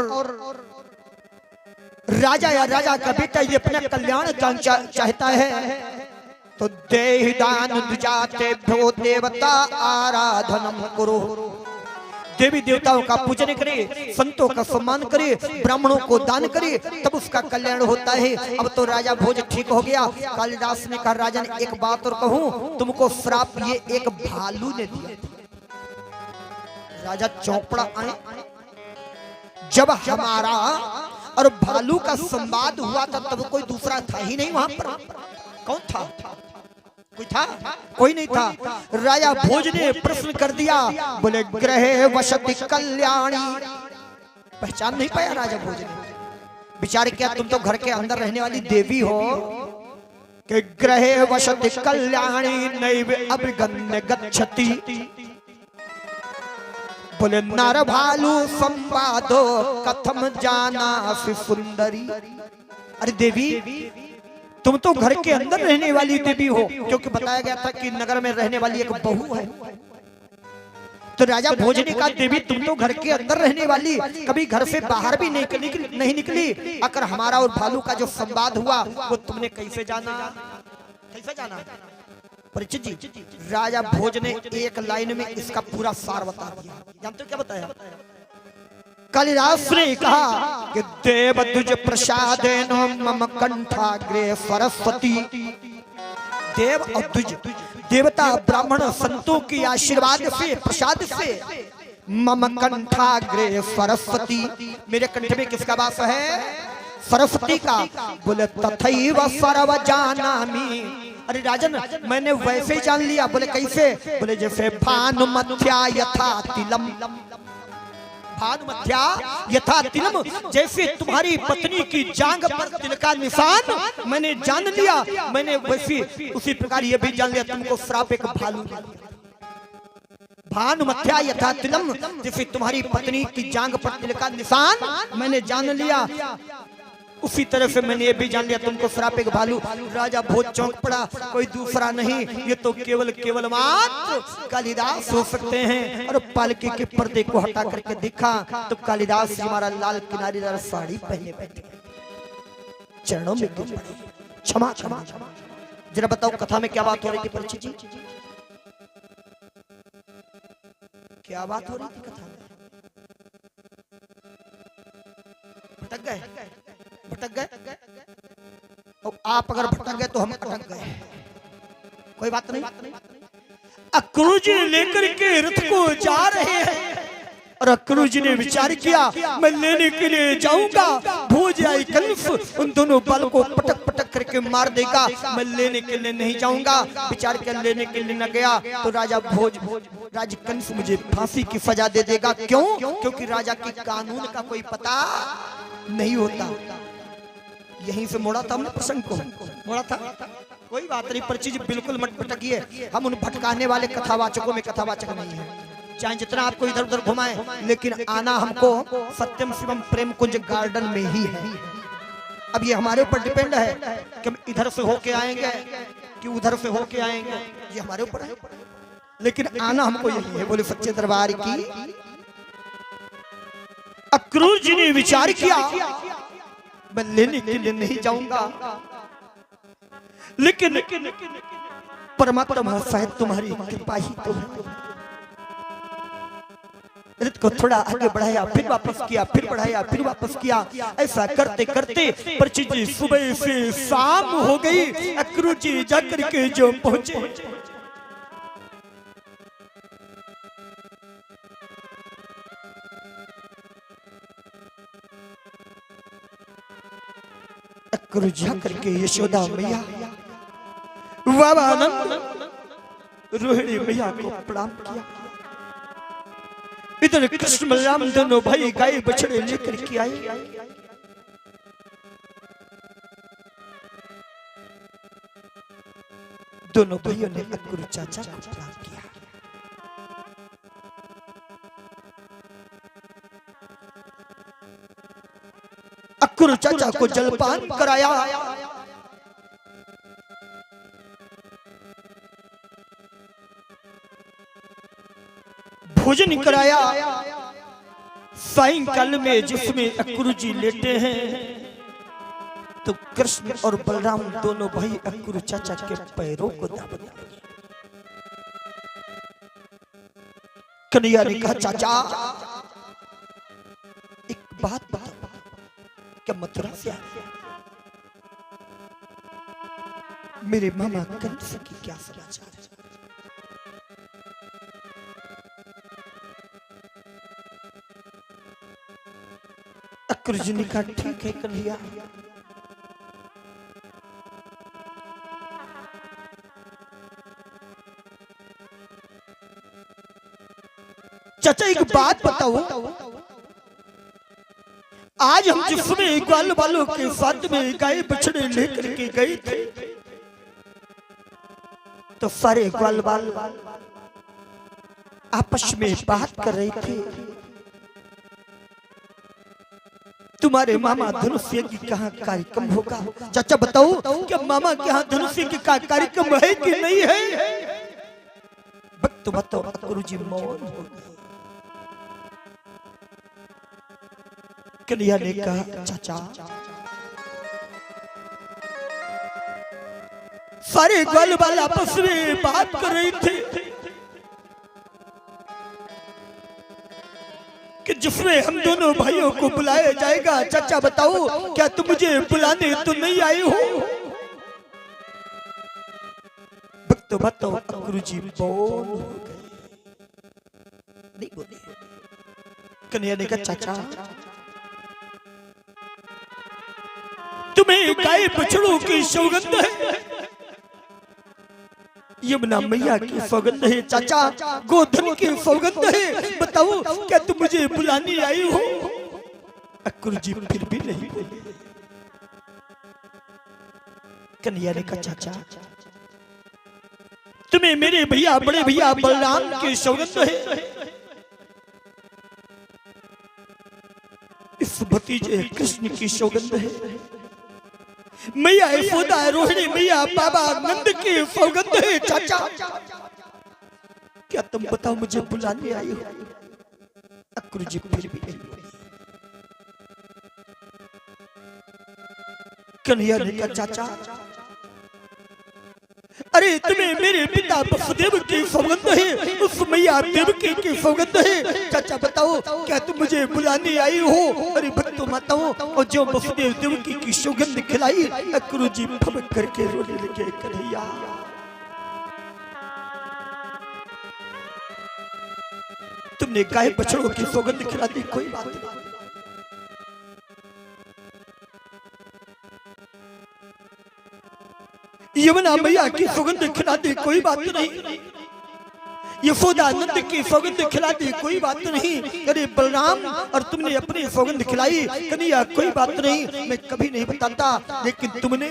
राजा या राजा का बेटा ये अपना कल्याण चाहता है तो देहि दान द्विजाते भ्यो देवता आराधनम कुरु। देवी देवताओं का पूजन करे, संतों का सम्मान करे, ब्राह्मणों को दान करे, तब उसका कल्याण होता है। अब तो राजा भोज ठीक हो गया। कालिदास ने कहा राजन एक बात और कहूं, तुमको श्राप ये एक भालू ने दिया। राजा चौपड़ा आए, जब हमारा और भालू का संवाद हुआ था तब कोई दूसरा था ही नहीं वहां पर। कौन था? कोई था? कोई नहीं था। राजा भोज ने प्रश्न कर दिया, बोले ग्रहे वसति कल्याणी। पहचान नहीं पाया राजा भोज ने। विचार किया तुम तो घर के अंदर रहने वाली देवी हो कि ग्रहे वसति कल्याणी नैव अभिगम्य गच्छति। बोले नर भालू संवादो कथम जाना सुंदरी। अरे देवी तुम तो घर के अंदर रहने वाली देवी हो, क्योंकि बताया गया था कि नगर में रहने वाली एक बहू है। तो राजा भोज ने कहा देवी तुम तो घर के अंदर रहने वाली, कभी घर से बाहर भी नहीं निकली, अगर हमारा और भालू का जो संवाद हुआ वो तुमने कैसे जाना? परीक्षित जी, राजा भोज ने एक लाइन में इसका पूरा सार बता दिया। जानते हो क्या बताया? कालिदास ने कहा कि देव तुझ प्रसादेन मम कंठाग्रे सरस्वती। देव और तुझ, देवता ब्राह्मण संतों की आशीर्वाद से, प्रसाद से, मम कंठाग्रे सरस्वती, मेरे कंठ में किसका वास है? सरस्वती का। बोले तथैव सर्वजानामि। अरे राजन मैंने वैसे ही जान लिया। बोले कैसे? बोले जैसे भानुमध्या यथा तिलम, भानुमध्या यथा तिलम, जैसे तुम्हारी पत्नी की जांग पर तिल का निशान मैंने जान लिया, मैंने वैसे उसी प्रकार ये भी जान लिया तुमको श्राप एक भालू। भानुमध्या यथा तिलम, जैसे तुम्हारी पत्नी की जांग पर तिल का निशान मैंने जान लिया, उसी तरह से मैंने ये भी जान लिया तुमको श्राप एक भालू। राजा भोज चौंक पड़ा, कोई दूसरा नहीं, ये तो केवल मात्र कालिदास हो सकते हैं। और पालकी के पर्दे को हटा करके देखा तो कालिदास हमारा लाल किनारीदार साड़ी पहने बैठे, चरणों में गिर पड़े, क्षमा क्षमा। जरा बताओ कथा में क्या बात हो रही थी परीक्षित जी? क्या बात हो रही थी कथा में? भटक गए और आप अगर भटक गए तो हम अटक गए, कोई बात नहीं। अक्रूर जी लेकर के रथ को जा रहे हैं और अक्रूर जी ने विचार किया मैं लेने के लिए जाऊंगा, भोज आई कंस उन दोनों बल को पटक पटक करके मार देगा, मैं लेने के लिए नहीं जाऊंगा। विचार कर लेने के लिए न गया तो राजा भोज, राज कंस मुझे फांसी की सजा दे देगा। क्यों? क्योंकि राजा के कानून का कोई पता नहीं होता। यहीं से मोड़ा था हमने प्रसंग को, मोड़ा था, कोई बात नहीं। पर चीज बिल्कुल मत भटकिए, हम उन भटकाने वाले कथावाचकों में कथावाचक नहीं है, चाहे जितना आपको इधर उधर घुमाए, लेकिन आना हमको सत्यम शिवम प्रेम कुंज गार्डन में ही है। अब ये हमारे ऊपर डिपेंड है कि हम इधर से होके आएंगे कि उधर से होके आएंगे, ये हमारे ऊपर है, लेकिन आना हमको यही है। बोले सच्चे दरबार की। अक्रूर जी ने विचार किया मैं लेने के लिए नहीं जाऊंगा, लेकिन परमात्मा शायद तुम्हारी कृपा ही तो है। रथ को थोड़ा आगे बढ़ाया, फिर वापस किया, फिर बढ़ाया, फिर वापस किया। ऐसा करते करते परीक्षित जी सुबह से शाम हो गई। अक्रूर जी जाकर के जो पहुंचे, अक्रूर जा करके यशोदा मैया, बाबा आनंद, रोहिणी मैया को प्रणाम किया। इधर कृष्ण बलराम दोनों भाई गाय बछड़े लेकर के आए। दोनों भाइयों ने अक्रूर चाचा को प्रणाम किया। अक्रूर चाचा को जलपान कराया। भोजन कराया। सायंकाल में जिसमें अक्रूर जी लेटे हैं तो कृष्ण और बलराम दोनों भाई अक्रूर चाचा के पैरों को दाब दिया। कन्हैया ने कहा चाचा एक बात बताओ, क्या मथुरा से मेरे मामा कंस की क्या समाचार है? अक्रूर जी ने कहा ठीक है कन्हैया, चाचा एक बात बताओ, आज हम जिसमें ग्वाल वालों के साथ में गाय बछड़े लेकर के गए थे तो सारे ग्वाल वाल आपस में बात कर रहे थे, तुम्हारे मामा धनुष यज्ञ का कार्यक्रम होगा। चाचा बताओ क्या मामा के यहाँ धनुष यज्ञ का कार्यक्रम है कि नहीं है? तो बताओ गुरु जी मौन हो गए। कन्हैया ने कहा चाचा सारे ग्वाल वाला आपस में बात कर रही थे कि जिसमें हम दोनों भाइयों को बुलाया जाएगा। चाचा बताओ क्या तुम मुझे बुलाने तो नहीं आए हो? तो बताओ गुरु जी मौन हो गए, नहीं बोले। कन्हैया ने कहा चाचा तुम्हें गाय बछड़ों की सौगंध है, यमुना मैया की सौगंध है, चाचा गोधन की सौगंध है, बताओ क्या तुम मुझे बुलाने आई हो? गुरु जी फिर भी नहीं बोले। कन्हैया ने कहा चाचा तुम्हें मेरे भैया बड़े भैया बलराम की सौगंध है, इस भतीजे कृष्ण की सौगंध है, मैया यशोदा रोहिणी मैया बाबा नंद की सौगंध है। चाचा क्या तुम बताओ मुझे बुलाने आई हो? गुरु जी फिर भी नहीं बोले। कन्हैया ने कहा चाचा अरे तुम्हें मेरे पिता वसुदेव की सौगंध है, उस मैया देवकी की सौगंध है। चाचा बताओ क्या तुम मुझे बुलाने आई हो? अरे भक्तों माताओं और जो वसुदेव देवकी की सौगंध खिलाई, गुरु जी फबक करके रोने लगे। कन्हैया तुमने गाय बछड़ों की सौगंध खिला दी, कोई बात नहीं, यमुना मैया की सौगंध खिला दी, कोई बात नहीं, यशोदा नंद की सौगंध खिला दी, कोई बात नहीं, अरे बलराम और तुमने अपनी सौगंध खिलाई। कन्हैया कोई बात नहीं, मैं कभी नहीं बताता, लेकिन तुमने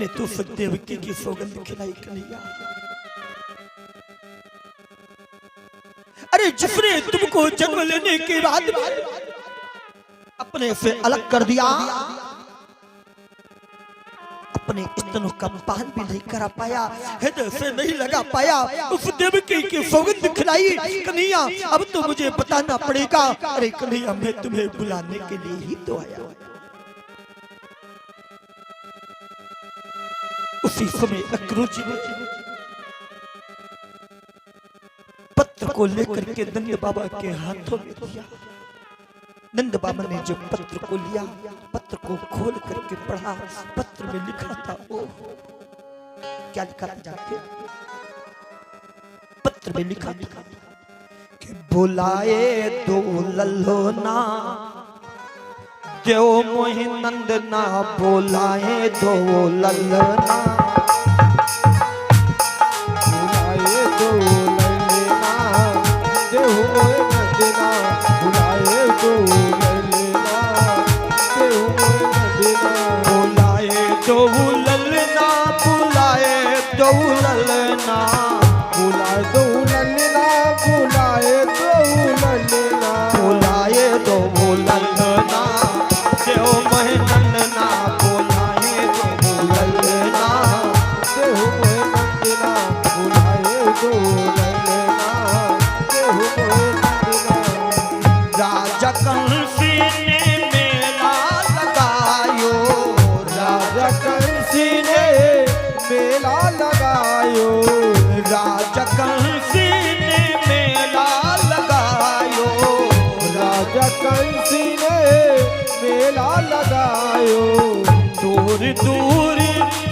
तो देवकी की सौगंध खिलाई। कन्हैया अरे जिसने तुमको जन्म लेने के बाद अपने से अलग कर दिया, अपने स्तनों का पान भी नहीं करा पाया, हृदय से नहीं लगा पाया, उस देवकी की सौगंध खिलाई। कन्हैया अब तो मुझे बताना पड़ेगा। अरे कन्हैया मैं तुम्हें बुलाने के लिए ही तो आया। उसी समय गुरु जी ने पत्र को लेकर के नंद बाबा के हाथों में दिया। नंद बाबा ने जो पत्र को लिया, पत्र को खोल करके पढ़ा, पत्र में लिखा था, ओ क्या लिखा था जानते? पत्र में लिखा था कि बुलाए दो लल्होना देव मोहि नंद ना, बुलाए दो लल्होना, बुलाए दो लल्होना देव मोहि नंद ना, बुलाए दो लल्होना देव मोहि नंद ना, बुलाए दो लल्होना, बुलाए दो लल्होना, बुलाए दो लल्होना, बुलाए दो लल्होना, बुलाए दो लल्होना देव मोहि नंद ना, बुलाए दो लल्होना, देव मोहि नंद ना, बुलाए दो लल्होना देव मोहि नंद ना। राजा कंसी ने मेला लगायो, राजा कंसी ने मेला लगायो, राजा कंसी ने मेला लगायो, राजा कंसी ने मेला लगायो, दूर दूर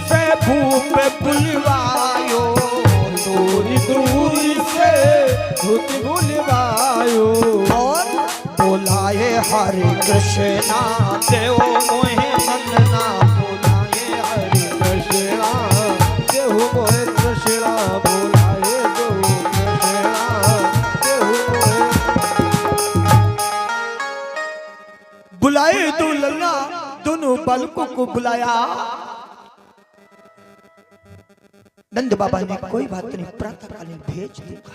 से भूप बुलवायो, दूर दूर से भूत बुलवायो, और बोलाए हरे कृष्णा देव मोहि नंद ना, बोलाए हरे कृष्णा देव मोहि कृष्णा, बुलाए दो कृष्णा देव मोहि, बुलाए दो लल्ला, दोनों बालकों को बुलाया। नंद बाबा ने कोई बात नहीं, प्रातःकालीन भेज दूंगा।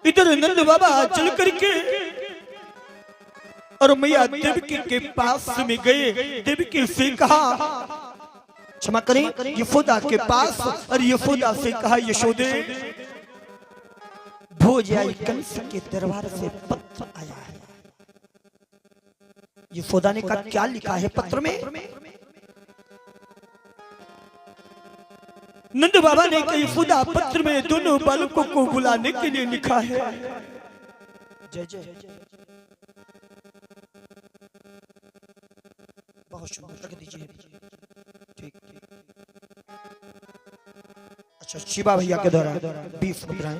इधर नंद बाबा चल करके और मैया देवकी के पास में गए। देवकी से कहा, क्षमा करें, यशोदा के पास, और यशोदा से कहा, यशोदे भोजाई कंस के दरबार से पत्र आया है। यशोदा ने कहा, क्या लिखा है पत्र में? नंद बाबा ने कहा, यशोदा पत्र में दोनों बालकों को बुलाने के लिए लिखा है। जय जय, बहुत सुंदर, रख दीजिए। ठीक, अच्छा, शिवा भैया के द्वारा 20 मुद्राएं।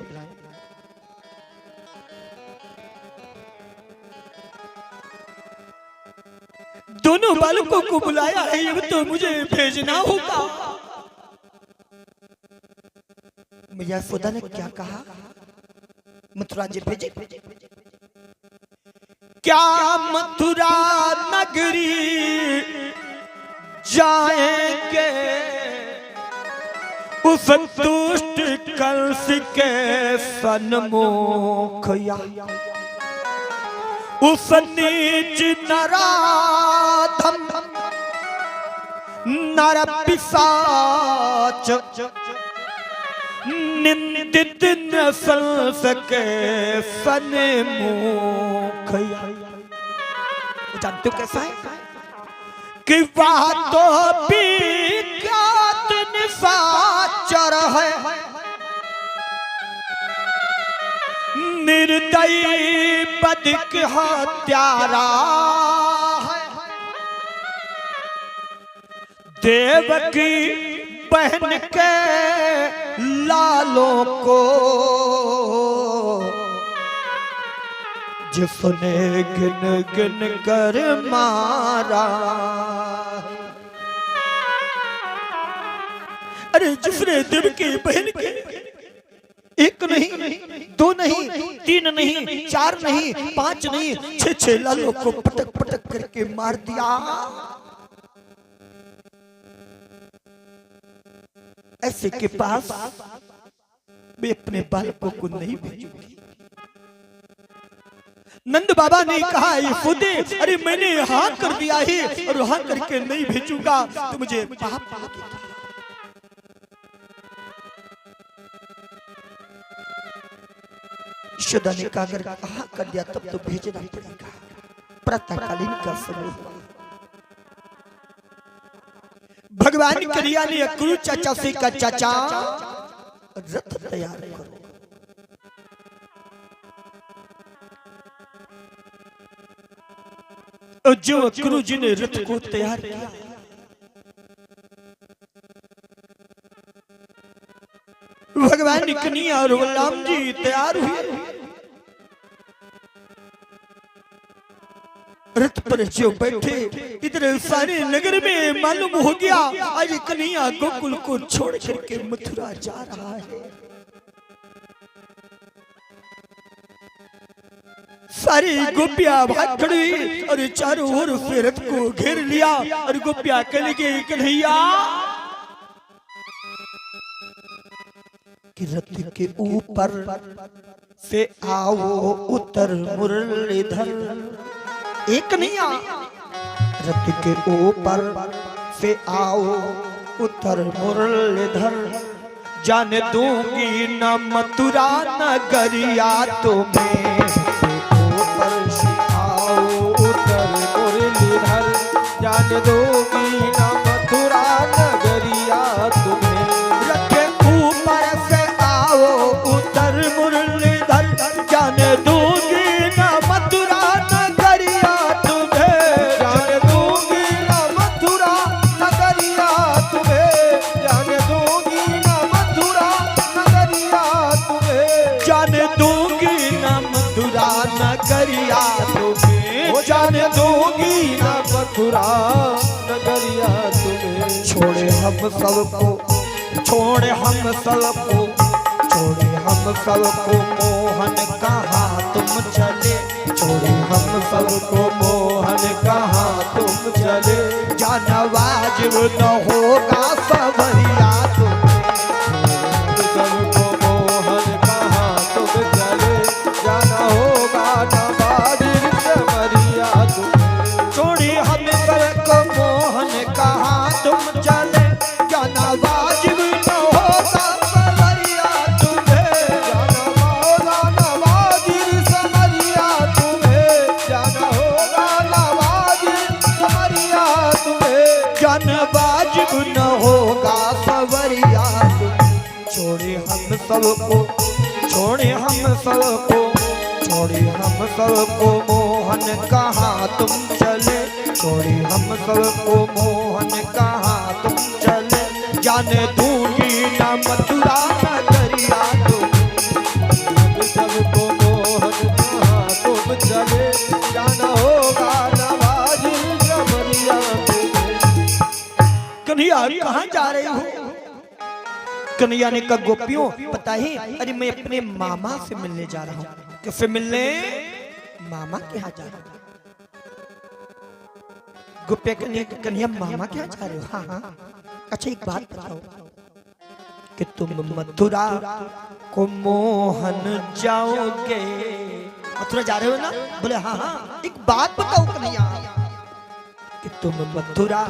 दोनों बालकों को बुलाया है, अब तो मुझे भेजना होगा। मैया यशोदा ने क्या कहा? मथुरा जी भेजे। क्या मथुरा नगरी जाएंगे उस दुष्ट कंस के सन्मुख, उस नीच नराधम नर पिशाच निंदित नस्ल के सन्मुख। जानते हो कैसा है कि वह तो विख्यात निशाचर है, निर्दयी बधिक हत्यारा है। देवकी बहन के लालों को जिसने गिन गिन कर मारा। अरे जिसने देवकी बहन के एक नहीं, दो नहीं, तीन नहीं, चार नहीं, पांच नहीं, 6 लालों को पटक पटक करके मार दिया। ऐसे के पास मैं अपने बालकों को नहीं भेजूंगी। नंद बाबा ने कहा, यशोदे, अरे मैंने हाँ कर दिया है और हाँ करके नहीं भेजूंगा तो मुझे पाप लगेगा। यशोदा ने कहा, अगर हाँ कर दिया तब तो भेजना पड़ेगा। प्रातःकालीन का समय, भगवान करिया ने अक्रूर चाचा से का, चाचा रथ तैयार करो। और जो अक्रूर जी ने रथ को तैयार किया, भगवान कन्हैया और बलराम जी तैयार हुए। रथ पर जो बैठे, इधर सारे नगर में मालूम हो गया आज कन्हैया गोकुल को छोड़ करके मथुरा जा रहा है। सारी गोपियां भाग खड़ी और चारों ओर से रथ को घेर लिया और गोपियां कहने लगी, कन्हैया कि रथ के ऊपर से आओ उतर मुरलीधर। एक नहीं आ, रथ के ऊपर से आओ उतर मुरलीधर। जाने दूंगी न मथुरा नगरिया तुम्हें। ऊपर से आओ उतर मुरलीधर, जाने दूंगी न मथुरा नगरिया तुम्हें। रथ के ऊपर से आओ उतर मुरलीधर, जाने दूंगी न मथुरा नगरिया तुम्हें। जाने दूंगी न मथुरा नगरिया तुम्हें, जाने दूंगी न मथुरा नगरिया तुम्हें। जाने दूंगी न मथुरा नगरिया तुम्हें। वो जाने दूंगी न मथुरा नगरिया तुम्हें। छोड़े हम सबको, छोड़े हम सबको, छोड़े हम सबको मोहन कहाँ तुम चले। छोड़े हम सबको मोहन कहाँ तुम चले। जाना वाजिब न होगा सवरिया तुम्हें। सबको मोहन कहाँ तुम चले, जाना होगा न वाजिब सवरिया तुम्हें। छोड़े हम सबको, छोड़े हम सबको, छोड़े हम सबको मोहन कहाँ तुम चले, छोड़े हम सबको मोहन कहाँ तुम चले, जाने दूंगी ना मथुरा नगरिया तुम सबको मोहन कहाँ तुम चले, जाना होगा नवाजी जबरिया तुम्हें। कन्हैया कहाँ जा रहे हो? कन्हैया ने कहा गोपियों पता है, अरे मैं अपने मामा से मिलने जा रहा हूँ। किससे मिलने? मामा के यहाँ जा रहा हूँ। गोपिया कन्हैया मामा के यहाँ जा रहे हो? हाँ हाँ। अच्छा एक बात बताओ कि तुम मथुरा को मोहन जाओगे? मथुरा जा रहे हो ना? बोले हाँ हाँ। एक बात बताओ कन्हैया कि तुम मथुरा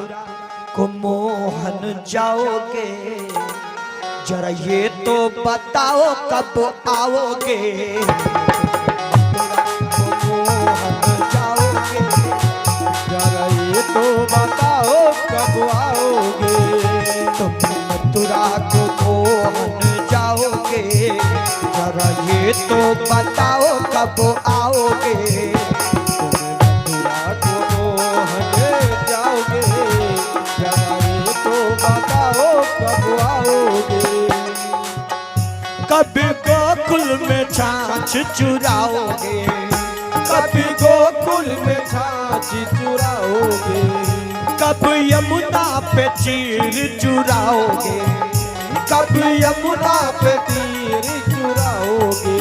को मोहन जाओगे, जरा ये तो बताओ कब आओगे? मोहन जाओगे, जरा ये तो बताओ कब आओगे। तुम मथुरा को मोहन जाओगे, जरा ये तो बताओ कब आओगे? मथुरा को मोहन जाओगे, जरा ये तो बताओ कब आओगे। कभी गोकुल में छाछ चुराओगे, कभी गोकुल में छाछ चुराओगे, कब यमुना पे चीर चुराओगे, कब यमुना पे तीर चुराओगे।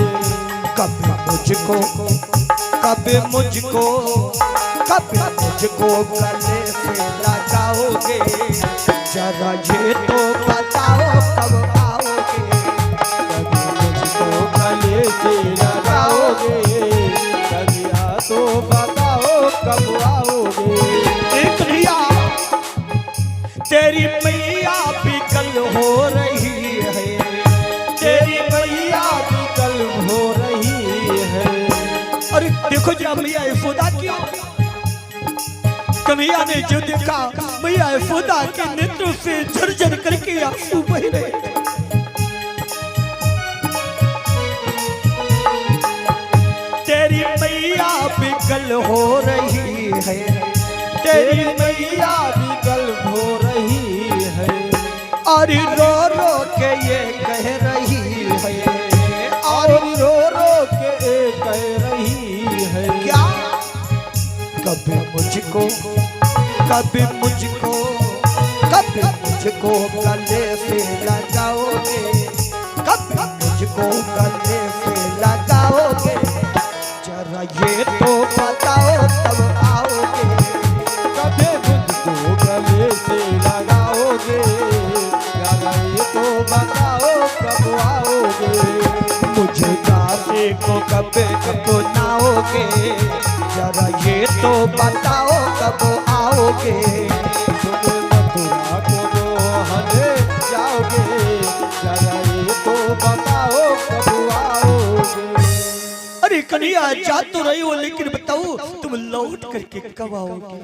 कभी मुझको, कभी मुझको, कभी मुझको गले से लगाओगे, जरा ये तो बताओ कब आओगे? कभी मुझको गले से लगाओगे, कभी तो बताओ कब आओगे। एक रिया तेरी मैया भी कल हो रही है, तेरी मैया भी कल हो रही है। अरे देखो जरा मैया यशोदा की। कन्हैया ने जो देखा मैया यशोदा के नेत्रों से झरझर करके आंसू बह रहे। तेरी मैया भी कल हो रही है, तेरी मैया भी कल हो रही है। और रो रो के ये कह रही है, और रो रो के कह रही है। क्या कभी मुझको, कभी मुझको, कभी मुझको गले से लगाओगे, कभी मुझको गले से लगाओगे, जरा ये तो बताओ तब आओगे? कभी मुझको गले से लगाओगे, जरा ये तो बताओ कब आओगे। मुझे गाने को कब अपनाओगे, जरा ये तो बताओ कब आओगे? तुम मथुरा को मोहन जाओगे, जरा ये तो बताओ कब आओगे। अरे कन्हैया जा तो रही हो, लेकिन बताओ तुम लौट करके कब आओगे?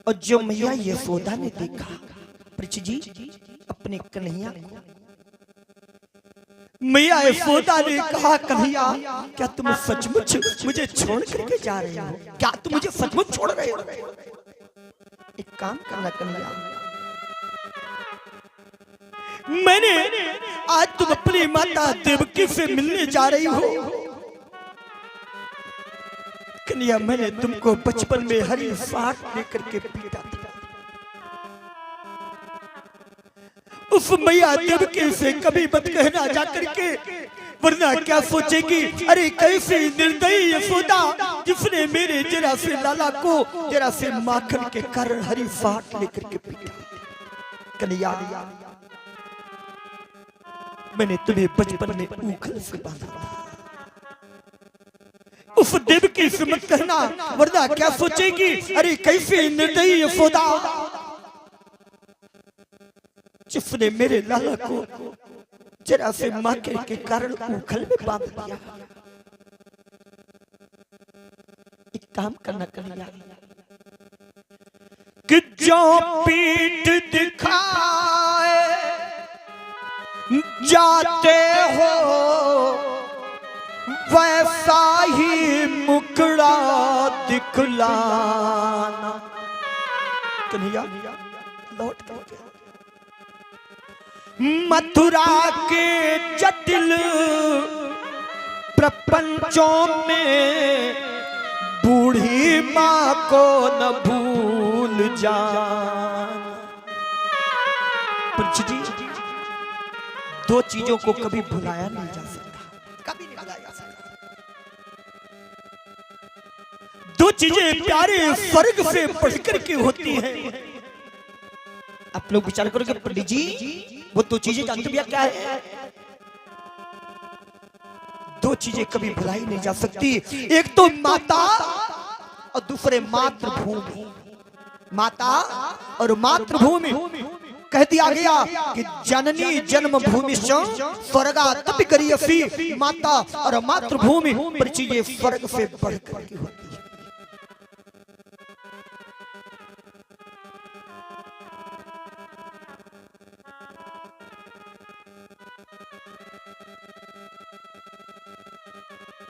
और जो मैया यशोदा ने देखा पृथ्वी जी अपने कन्हैया को, मैया यशोदा ने कहा कन्हैया क्या तुम सचमुच मुझे छोड़ करके जा रहे हो? क्या तुम मुझे सचमुच छोड़ रहे हो? एक काम करना कन्हैया, मैंने आज तुम अपनी माता देवकी से मिलने जा रही हो। कन्हैया मैंने तुमको बचपन में हरी फाट लेकर के पीटा था। उस मैया देवकी से कभी मत कहना जा करके, वरना क्या सोचेगी? अरे कैसे निर्दयी यशोदा जिसने मेरे जरा से लाला को जरा से माखन के कारण हरी फाट लेकर के पीटा। कन्हैया मैंने तुम्हें बचपन में ऊखल से बांधा था। उस देवकी से मत कहना, वरना क्या सोचेगी? अरे कैसे निर्दयी यशोदा जिसने मेरे लाला को जरा से माखन के कारण ऊखल में बांध दिया। एक काम करना कन्हैया कि जो पीठ दिखाए जाते हो वैसा ही मुकड़ा दिखलाना। कन्हैया लौट के मथुरा के जटिल प्रपंचों में बूढ़ी माँ को न भूल जाना। जी दो चीजों को कभी भुलाया नहीं जा सकता, कभी नहीं भुलाया जा सकता। दो चीजें प्यारे स्वर्ग से बढ़कर के होती हैं। आप लोग विचार करोगे पंडित जी वो दो चीजें जानते भैया क्या है? दो चीजें कभी भुलाई नहीं जा सकती, एक तो माता और दूसरे मातृभूमि। माता और मातृभूमि कह दिया गया कि जननी जन्मभूमि स्वर्गात् गरीयसी। माता और मातृभूमि पर चीजें स्वर्ग से बढ़कर की होती है।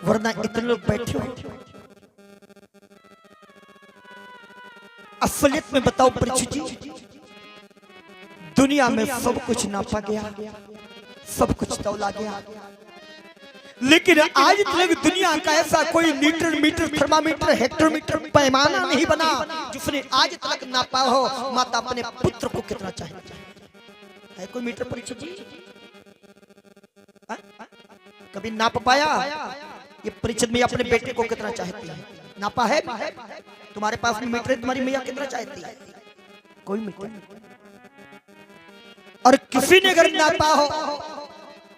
वरना इतने लोग बैठे हो, असलियत में बताओ परीक्षित जी, दुनिया में सब कुछ नापा गया, सब कुछ तौला गया, लेकिन आज तक दुनिया का ऐसा कोई लीटर मीटर थर्मामीटर हेक्टोमीटर पैमाना नहीं बना जिसने आज तक नापा हो माता अपने पुत्र को कितना चाहिए। है कोई मीटर परीक्षित जी? कभी नाप पाया? ये परीक्षित में अपने बेटे को कितना चाहती है नापा है? तुम्हारे पास में मीटर है, तुम्हारी मैया कितना चाहती है? कोई मीटर। और किसी ने अगर नापा हो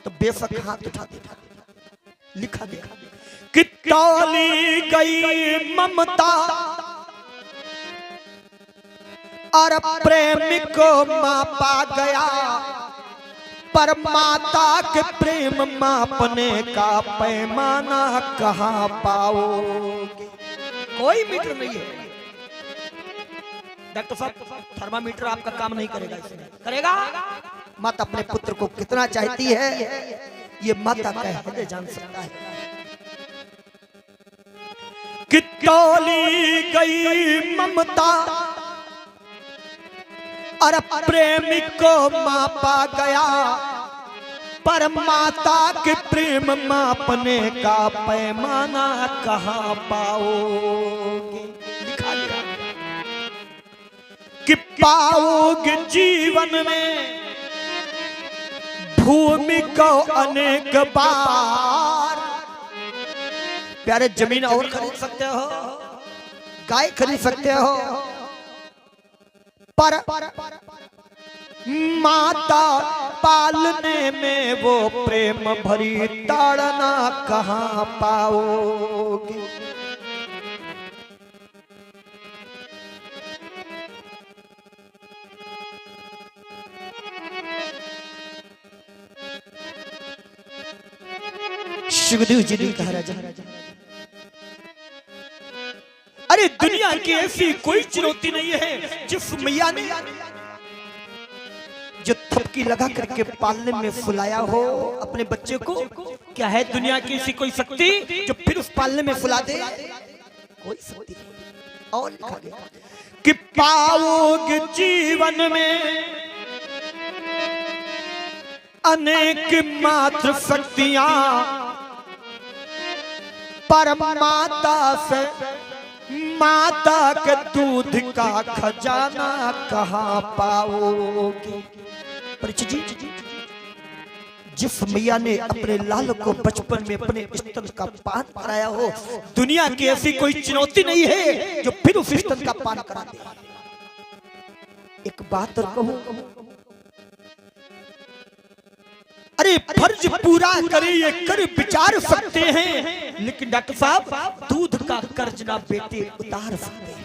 तो बेशक हाथ उठा देता, लिखा गया कि तौली गई ममता और प्रेम को मापा गया, पर माता के प्रेम मापने का पैमाना कहाँ पाओगे? कोई मीटर नहीं है। डॉक्टर साहब थर्मामीटर आपका काम नहीं करेगा, इसमें करेगा। माता अपने पुत्र को कितना चाहती है ये माता का हृदय जान सकता है। कि तौली गई ममता और प्रेम को मापा गया, पर माता के प्रेम मापने का पैमाना कहाँ पाओगे? लिखा गया कि पाओगे जीवन में भूमि को अनेक बार। प्यारे जमीन और खरीद सकते हो, गाय खरीद सकते हो, पर माता पालने में वो प्रेम भरी ताड़ना कहाँ पाओगे? सुखदेव जी ने कहा राजा, अरे दुनिया की ऐसी कोई चुनौती नहीं है जिस मैया ने जो थपकी लगा करके पालने में फुलाया हो अपने बच्चे को। क्या है दुनिया की ऐसी कोई शक्ति जो फिर उस पालने में फुला दे? कोई शक्ति नहीं। और लिखा गया कि पाओगे जीवन में अनेक मात्र शक्तियां, पर माता से माता के दूध का खजाना कहाँ पाओगे? परीक्षित जी जिस मैया ने अपने लाल को बचपन में अपने स्तन का पान कराया हो, दुनिया की ऐसी कोई चुनौती नहीं है जो फिर उस स्तन का पान करा दे। एक बात और कहूं, अरे फर्ज पूरा करे ये कर विचार सकते हैं, लेकिन डॉक्टर साहब दूध का कर्ज ना बेटे उतार सकते हैं।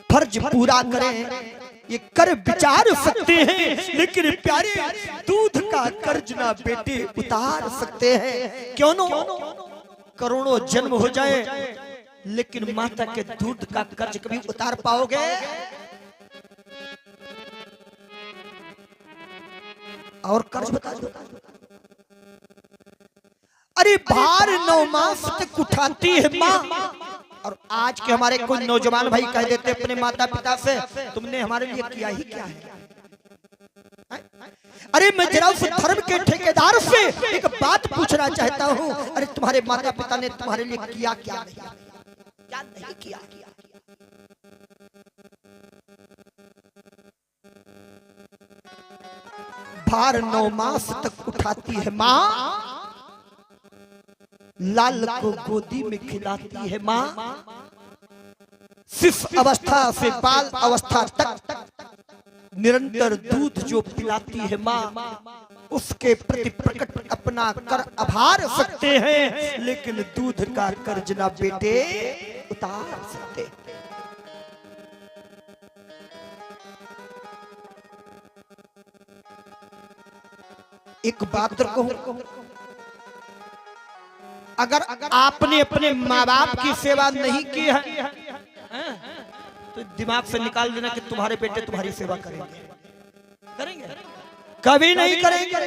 फर्ज पूरा करें ये कर विचार सकते हैं, लेकिन प्यारे दूध का कर्ज ना बेटे उतार सकते हैं। क्यों नो करोड़ों जन्म हो जाए लेकिन माता के दूध का कर्ज कभी उतार पाओगे? और कर्ज बता दो। अरे भार 9 मास तक उठाती है माँ। और आज के हमारे कोई नौजवान भाई कह देते अपने माता पिता से, तुमने हमारे लिए किया ही क्या है? अरे मैं जरा उस धर्म के ठेकेदार से एक बात पूछना चाहता हूँ, अरे तुम्हारे माता पिता ने तुम्हारे लिए किया क्या नहीं? क्या नहीं किया? भार 9 मास तक उठाती है माँ, लाल को गोदी में खिलाती है माँ, शिशु अवस्था से बाल अवस्था तक निरंतर दूध जो पिलाती है माँ, उसके प्रति प्रकट अपना कर आभार सकते हैं, लेकिन दूध का कर्ज ना बेटे उतार सकते। एक बात कहूं, अगर आपने अपने माँ बाप की सेवा नहीं की है तो दिमाग से निकाल देना कि तुम्हारे बेटे तुम्हारी सेवा करेंगे। करेंगे? कभी नहीं करेंगे।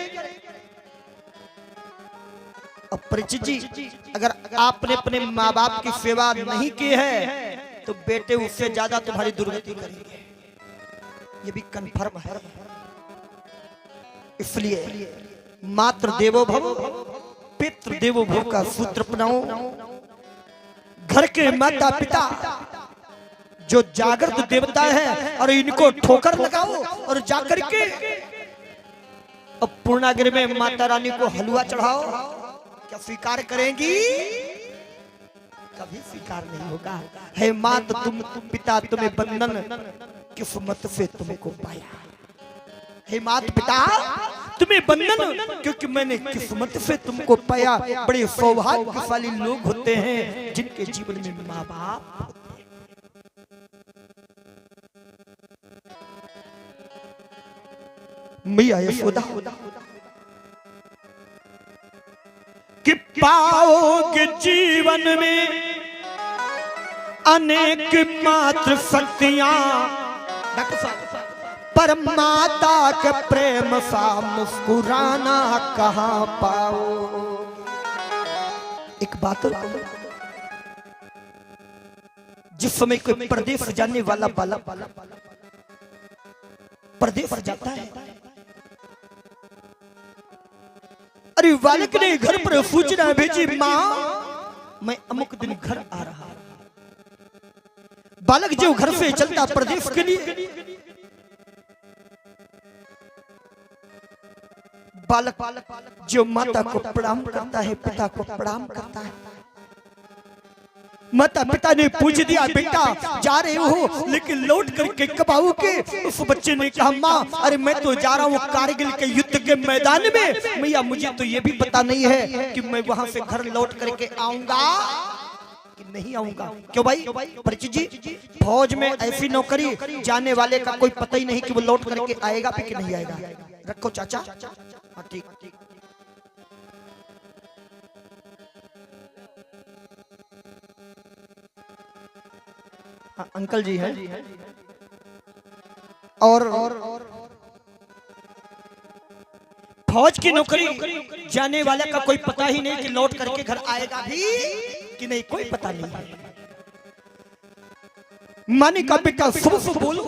अब परिचित जी, अगर आपने अपने माँ बाप की सेवा नहीं की है तो बेटे उससे ज्यादा तुम्हारी दुर्गति करेंगे, ये भी कन्फर्म है। इसलिए मातृ देवो भव पितृ देवो भव का सूत्र अपनाओ। घर के माता पिता जो जागृत देवता है और इनको ठोकर लगाओ और जाकर के अब पूर्णागिरि में माता रानी को हलवा चढ़ाओ, क्या स्वीकार करेंगी? कभी स्वीकार नहीं होगा। हे मात तुम पिता तुम्हें बंधन किस्मत से तुमको पाया। हे मात पिता तुम्हें बंधन क्योंकि मैंने किस्मत से तुमको पाया। बड़े सौभाग्यशाली लोग होते हैं जिनके जीवन में माँ बाप होते हैं। मैया यशोदा कि पाओगे जीवन में अनेक मात्र शक्तियां, पर माता के प्रेम सा मुस्कुराना कहां पाओ। एक बात और जिस समय कोई प्रदेश जाने वाला प्रदेश जाता है, अरे बालक ने घर पर सूचना भेजी, माँ मैं अमुक दिन घर आ रहा। बालक जो घर से चलता प्रदेश के लिए, बालक जो माता को प्रणाम करता है, पिता को प्रणाम करता है। माता पिता ने पूछ दिया, बेटा जा रहे हो लेकिन लौट करके कब आओगे? उस बच्चे ने कहा, माँ अरे मैं तो जा रहा हूँ कारगिल के युद्ध के मैदान में। मैया मुझे तो ये भी पता नहीं है कि मैं वहां से घर लौट करके आऊंगा कि नहीं आऊंगा। क्यों भाई? परिचित जी, फौज में ऐसी नौकरी जाने वाले का कोई पता ही नहीं कि वो लौट करके आएगा भी कि नहीं आएगा। रखो चाचा, ठीक। अंकल जी हैं और फौज की नौकरी जाने वाले का कोई पता ही नहीं कि लौट करके घर आएगा भी कि नहीं, कोई पता नहीं। माने का बेटा सुबह बोलो।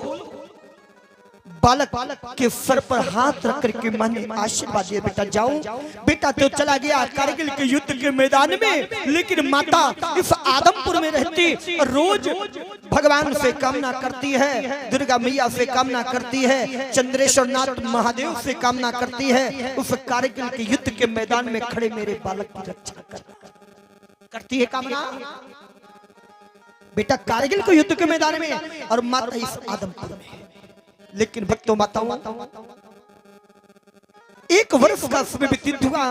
बालक के सर पर हाथ रख करके माने आशीर्वाद दिया, बेटा जाओ। बेटा तो चला गया कारगिल के युद्ध के मैदान में, लेकिन माता इस आदमपुर में रहती और रोज भगवान से कामना करती है, दुर्गा मैया से कामना करती है, चंद्रेश्वर नाथ महादेव से कामना करती है, उस कारगिल के युद्ध के मैदान में खड़े मेरे बालक की रक्षा करती है कामना। बेटा कारगिल के युद्ध के मैदान में और माता इस आदमपुर में। लेकिन भक्तों माताओं, 1 वर्ष का समय व्यतीत हुआ,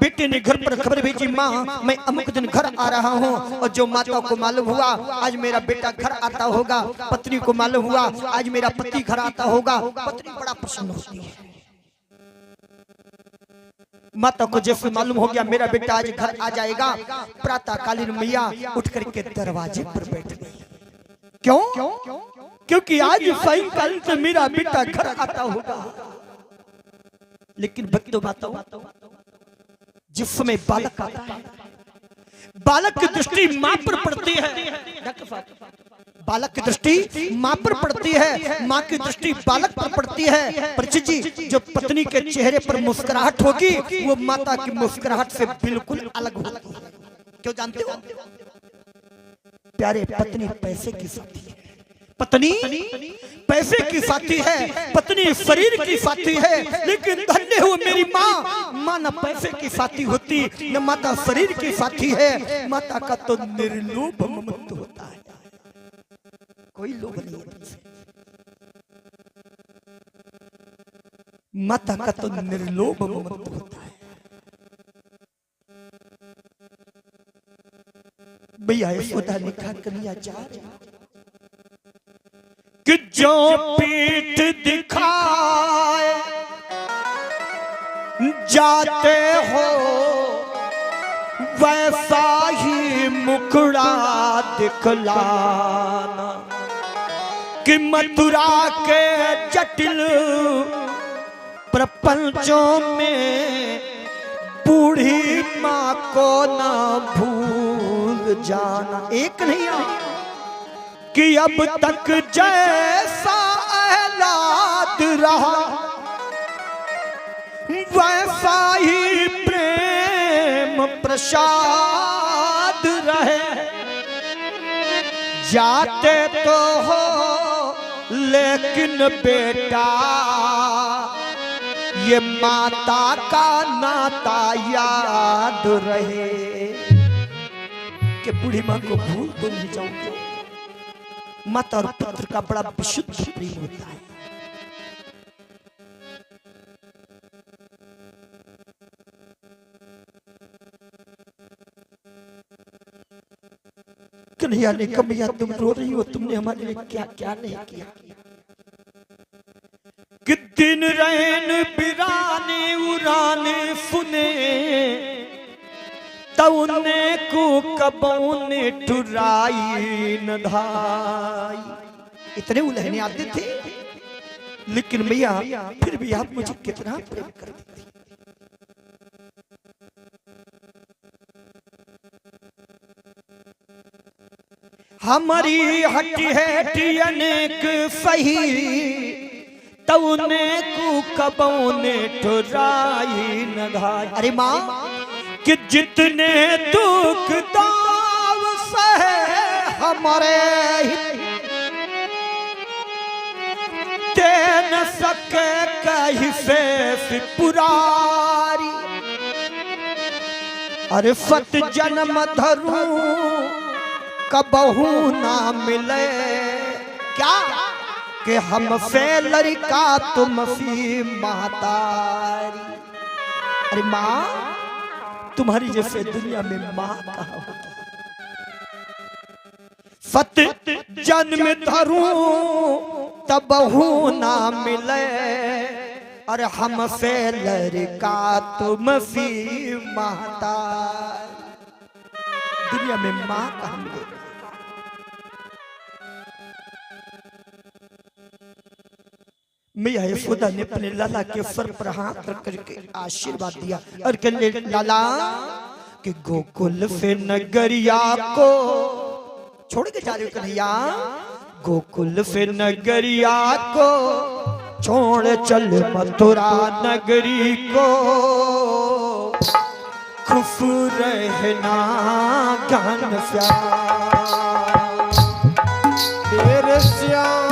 बेटे ने घर पर खबर भेजी, माँ मैं अमुक दिन घर आ रहा हूँ। और जो माता को मालूम हुआ आज मेरा बेटा घर आता होगा, पत्नी को मालूम हुआ आज मेरा पति घर आता होगा, पत्नी बड़ा प्रसन्न होती है। माता को जैसे मालूम हो गया मेरा बेटा आज घर आ जाएगा, प्रातःकालीन मैया उठ करके दरवाजे पर बैठ गई। क्यों? क्योंकि आज सायंकाल से मेरा बेटा घर आता होगा। लेकिन भक्तों बातों जिस समय बालक आता है, बालक की दृष्टि मां पर पड़ती है। बालक की दृष्टि मां पर पड़ती है, मां की दृष्टि बालक पर पड़ती है। परिचित जी, जो पत्नी के चेहरे पर मुस्कुराहट होगी वो माता की मुस्कुराहट से बिल्कुल अलग होगी। क्यों जानते हो? प्यारे, पत्नी पैसे की साथी है, पत्नी पैसे की साथी है, पत्नी शरीर की साथी है। लेकिन धन्य हो मेरी माँ, माँ न पैसे की साथी होती न माता शरीर की साथी है। माता का तो निर्लोभ ममत्व होता है, कोई लोभ नहीं है। माता का तो निर्लोभ ममत्व होता है। भैया यशोदा ने कहा कन्हैया जा, कि जो पीठ दिखाए जाते हो वैसा ही मुखड़ा दिखलाना, कि मथुरा के जटिल प्रपंचों में बूढ़ी माँ को ना भूल जाना। एक नहीं कि अब तक जैसा औलाद रहा वैसा ही प्रेम प्रसाद रहे। जाते तो हो लेकिन बेटा ये माता का नाता याद रहे। कि बूढ़ी माँ को भूल तो नहीं जाऊंगी। माता और पुत्र का बड़ा विशुद्ध प्रेम होता है। कन्हैया ने कहा भैया तुम रो रही हो, तुमने हमारे लिए क्या क्या नहीं किया। कि दिन रैन बिराने उराने सुने तउने को कबौने ठुराई न धाई। इतने उलहने आते थे, लेकिन भैया फिर भी आप मुझे कितना प्रेम करती थी। हमारी हटी है अनेक सही तउने को कबौने ठुराई न धाई। अरे माँ, कि जितने दुख दाव सहे हमारे दे न सके कहीं से पुरारी। अरे सत जन्म धरू कबहू ना मिले क्या, कि हमसे लड़का तुम सी महतारी। अरे माँ, तुम्हारी जैसे दुनिया में माँ कहाँ होती। सत जन्म धरूं तबहू ना मिले, और हमसे लड़का तुम सी माता। दुनिया में माँ कहाँ मिलेगी। मैया यशोदा ने अपने लाला के सर पर हाथ रख करके आशीर्वाद दिया और कहने लाला कि गोकुल से नगरिया को छोड़ के जा रहे हो कन्हैया, गोकुल से नगरिया को छोड़ चल मथुरा नगरी को, खुश रहना घनश्याम तेरे श्याम।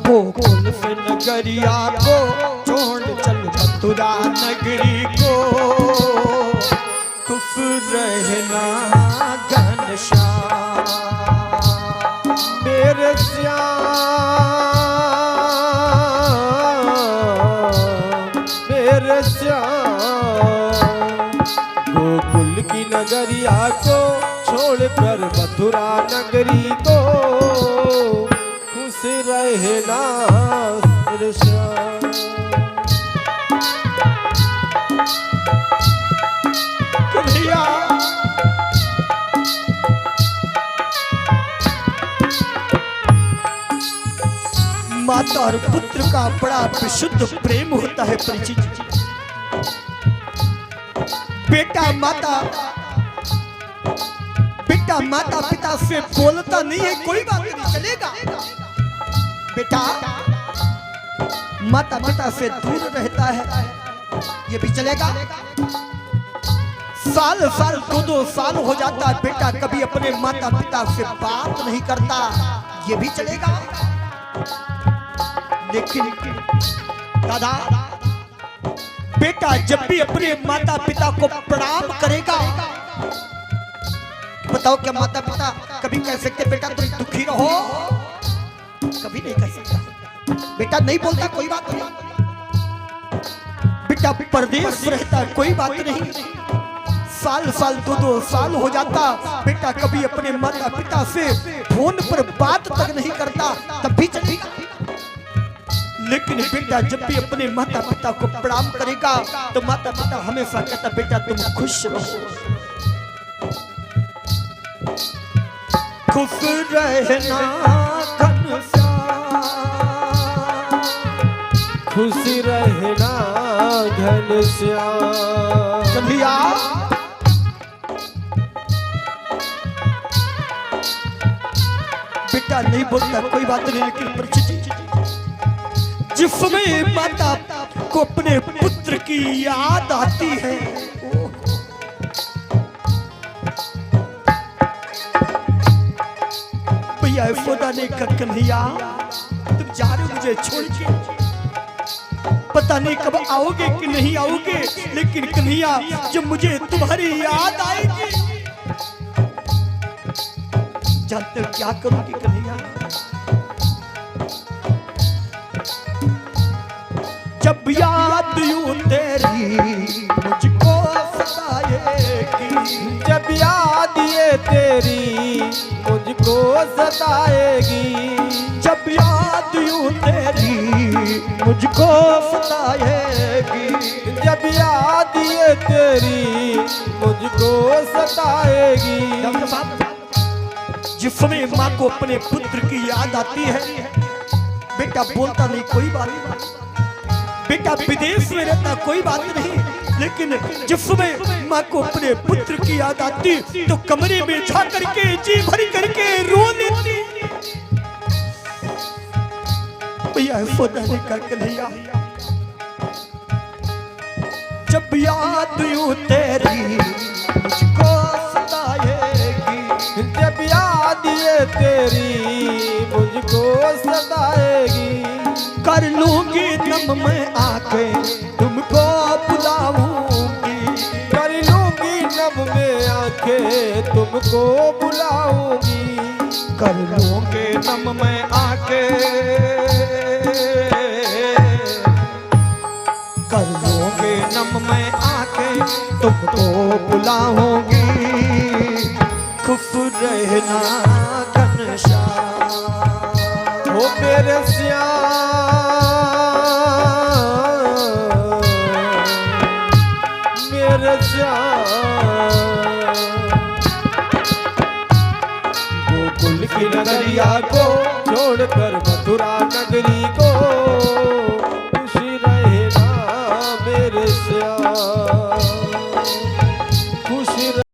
गोकुल से नगरिया को छोड़ चल मथुरा नगरी को, खुश रहना घनश्याम मेरे श्याम मेरे श्याम। गोकुल की नगरिया को छोड़कर मथुरा नगरी को खुश रहना श्याम। कन्हैया माता और पुत्र का बड़ा विशुद्ध प्रेम होता है परिचित जी। बेटा माता पिता से बोलता नहीं है, कोई बात नहीं, चलेगा। बेटा माता पिता से दूर रहता है, ये भी चलेगा। साल 2 साल हो जाता है, बेटा कभी अपने माता पिता से बात नहीं करता, ये भी चलेगा। लेकिन दादा बेटा जब भी अपने माता पिता को प्रणाम करेगा, बताओ क्या माता पिता कभी कह सकते बेटा तुम दुखी रहो? कभी नहीं कह सकता। बेटा नहीं बोलता, कोई बात नहीं। बेटा परदेश रहता, कोई बात नहीं। साल 2 साल हो जाता, बेटा कभी अपने माता पिता से फोन पर बात तक नहीं करता, तब भी चलेगा। लेकिन बेटा जब भी अपने माता पिता को प्रणाम करेगा तो माता पिता हमेशा कहता बेटा तुम खुश रहो, खुश रहना घनश्याम, खुश रहना घनश्याम। कन्हैया बेटा नहीं बोलता, कोई बात नहीं। लेकिन परिचित जिसमें माता को अपने पुत्र की याद आती है, भैया यशोदा ने कहा कन्हैया तुम जा रहे हो मुझे छोड़ के, पता नहीं कब आओगे कि नहीं आओगे, लेकिन कन्हैया जब मुझे तुम्हारी याद आएगी जानते हो क्या करूंगी कन्हैया? जब याद यूं तेरी मुझको सताएगी, जब याद ये तेरी मुझको सताएगी, जब याद यूं तेरी मुझको सताएगी, जब याद ये तेरी मुझको सताएगी। जिसमें माँ को अपने पुत्र की याद आती है, बेटा बोलता नहीं, कोई बात नहीं। बेटा विदेश में रहता, कोई बात नहीं। लेकिन जिसमें माँ को अपने पुत्र की याद आती तो कमरे में जा करके जी भरी करके रो लेती। भैया यशोदा ने कहा कन्हैया जब याद यूं तेरी मुझको सताएगी, जब याद ये तेरी मुझको सताएगी, कर लूंगी नम में आके तुमको बुलाऊंगी, कर लूंगी नम में आके तुमको बुलाऊंगी, कर लूंगी नम में आके, कर लूंगी नम में आके तुमको बुलाऊंगी, खुश रहना घनश्याम, हो मेरे श्याम, मेरे श्याम। गोकुल की नगरिया को छोड़कर मथुरा नगरी को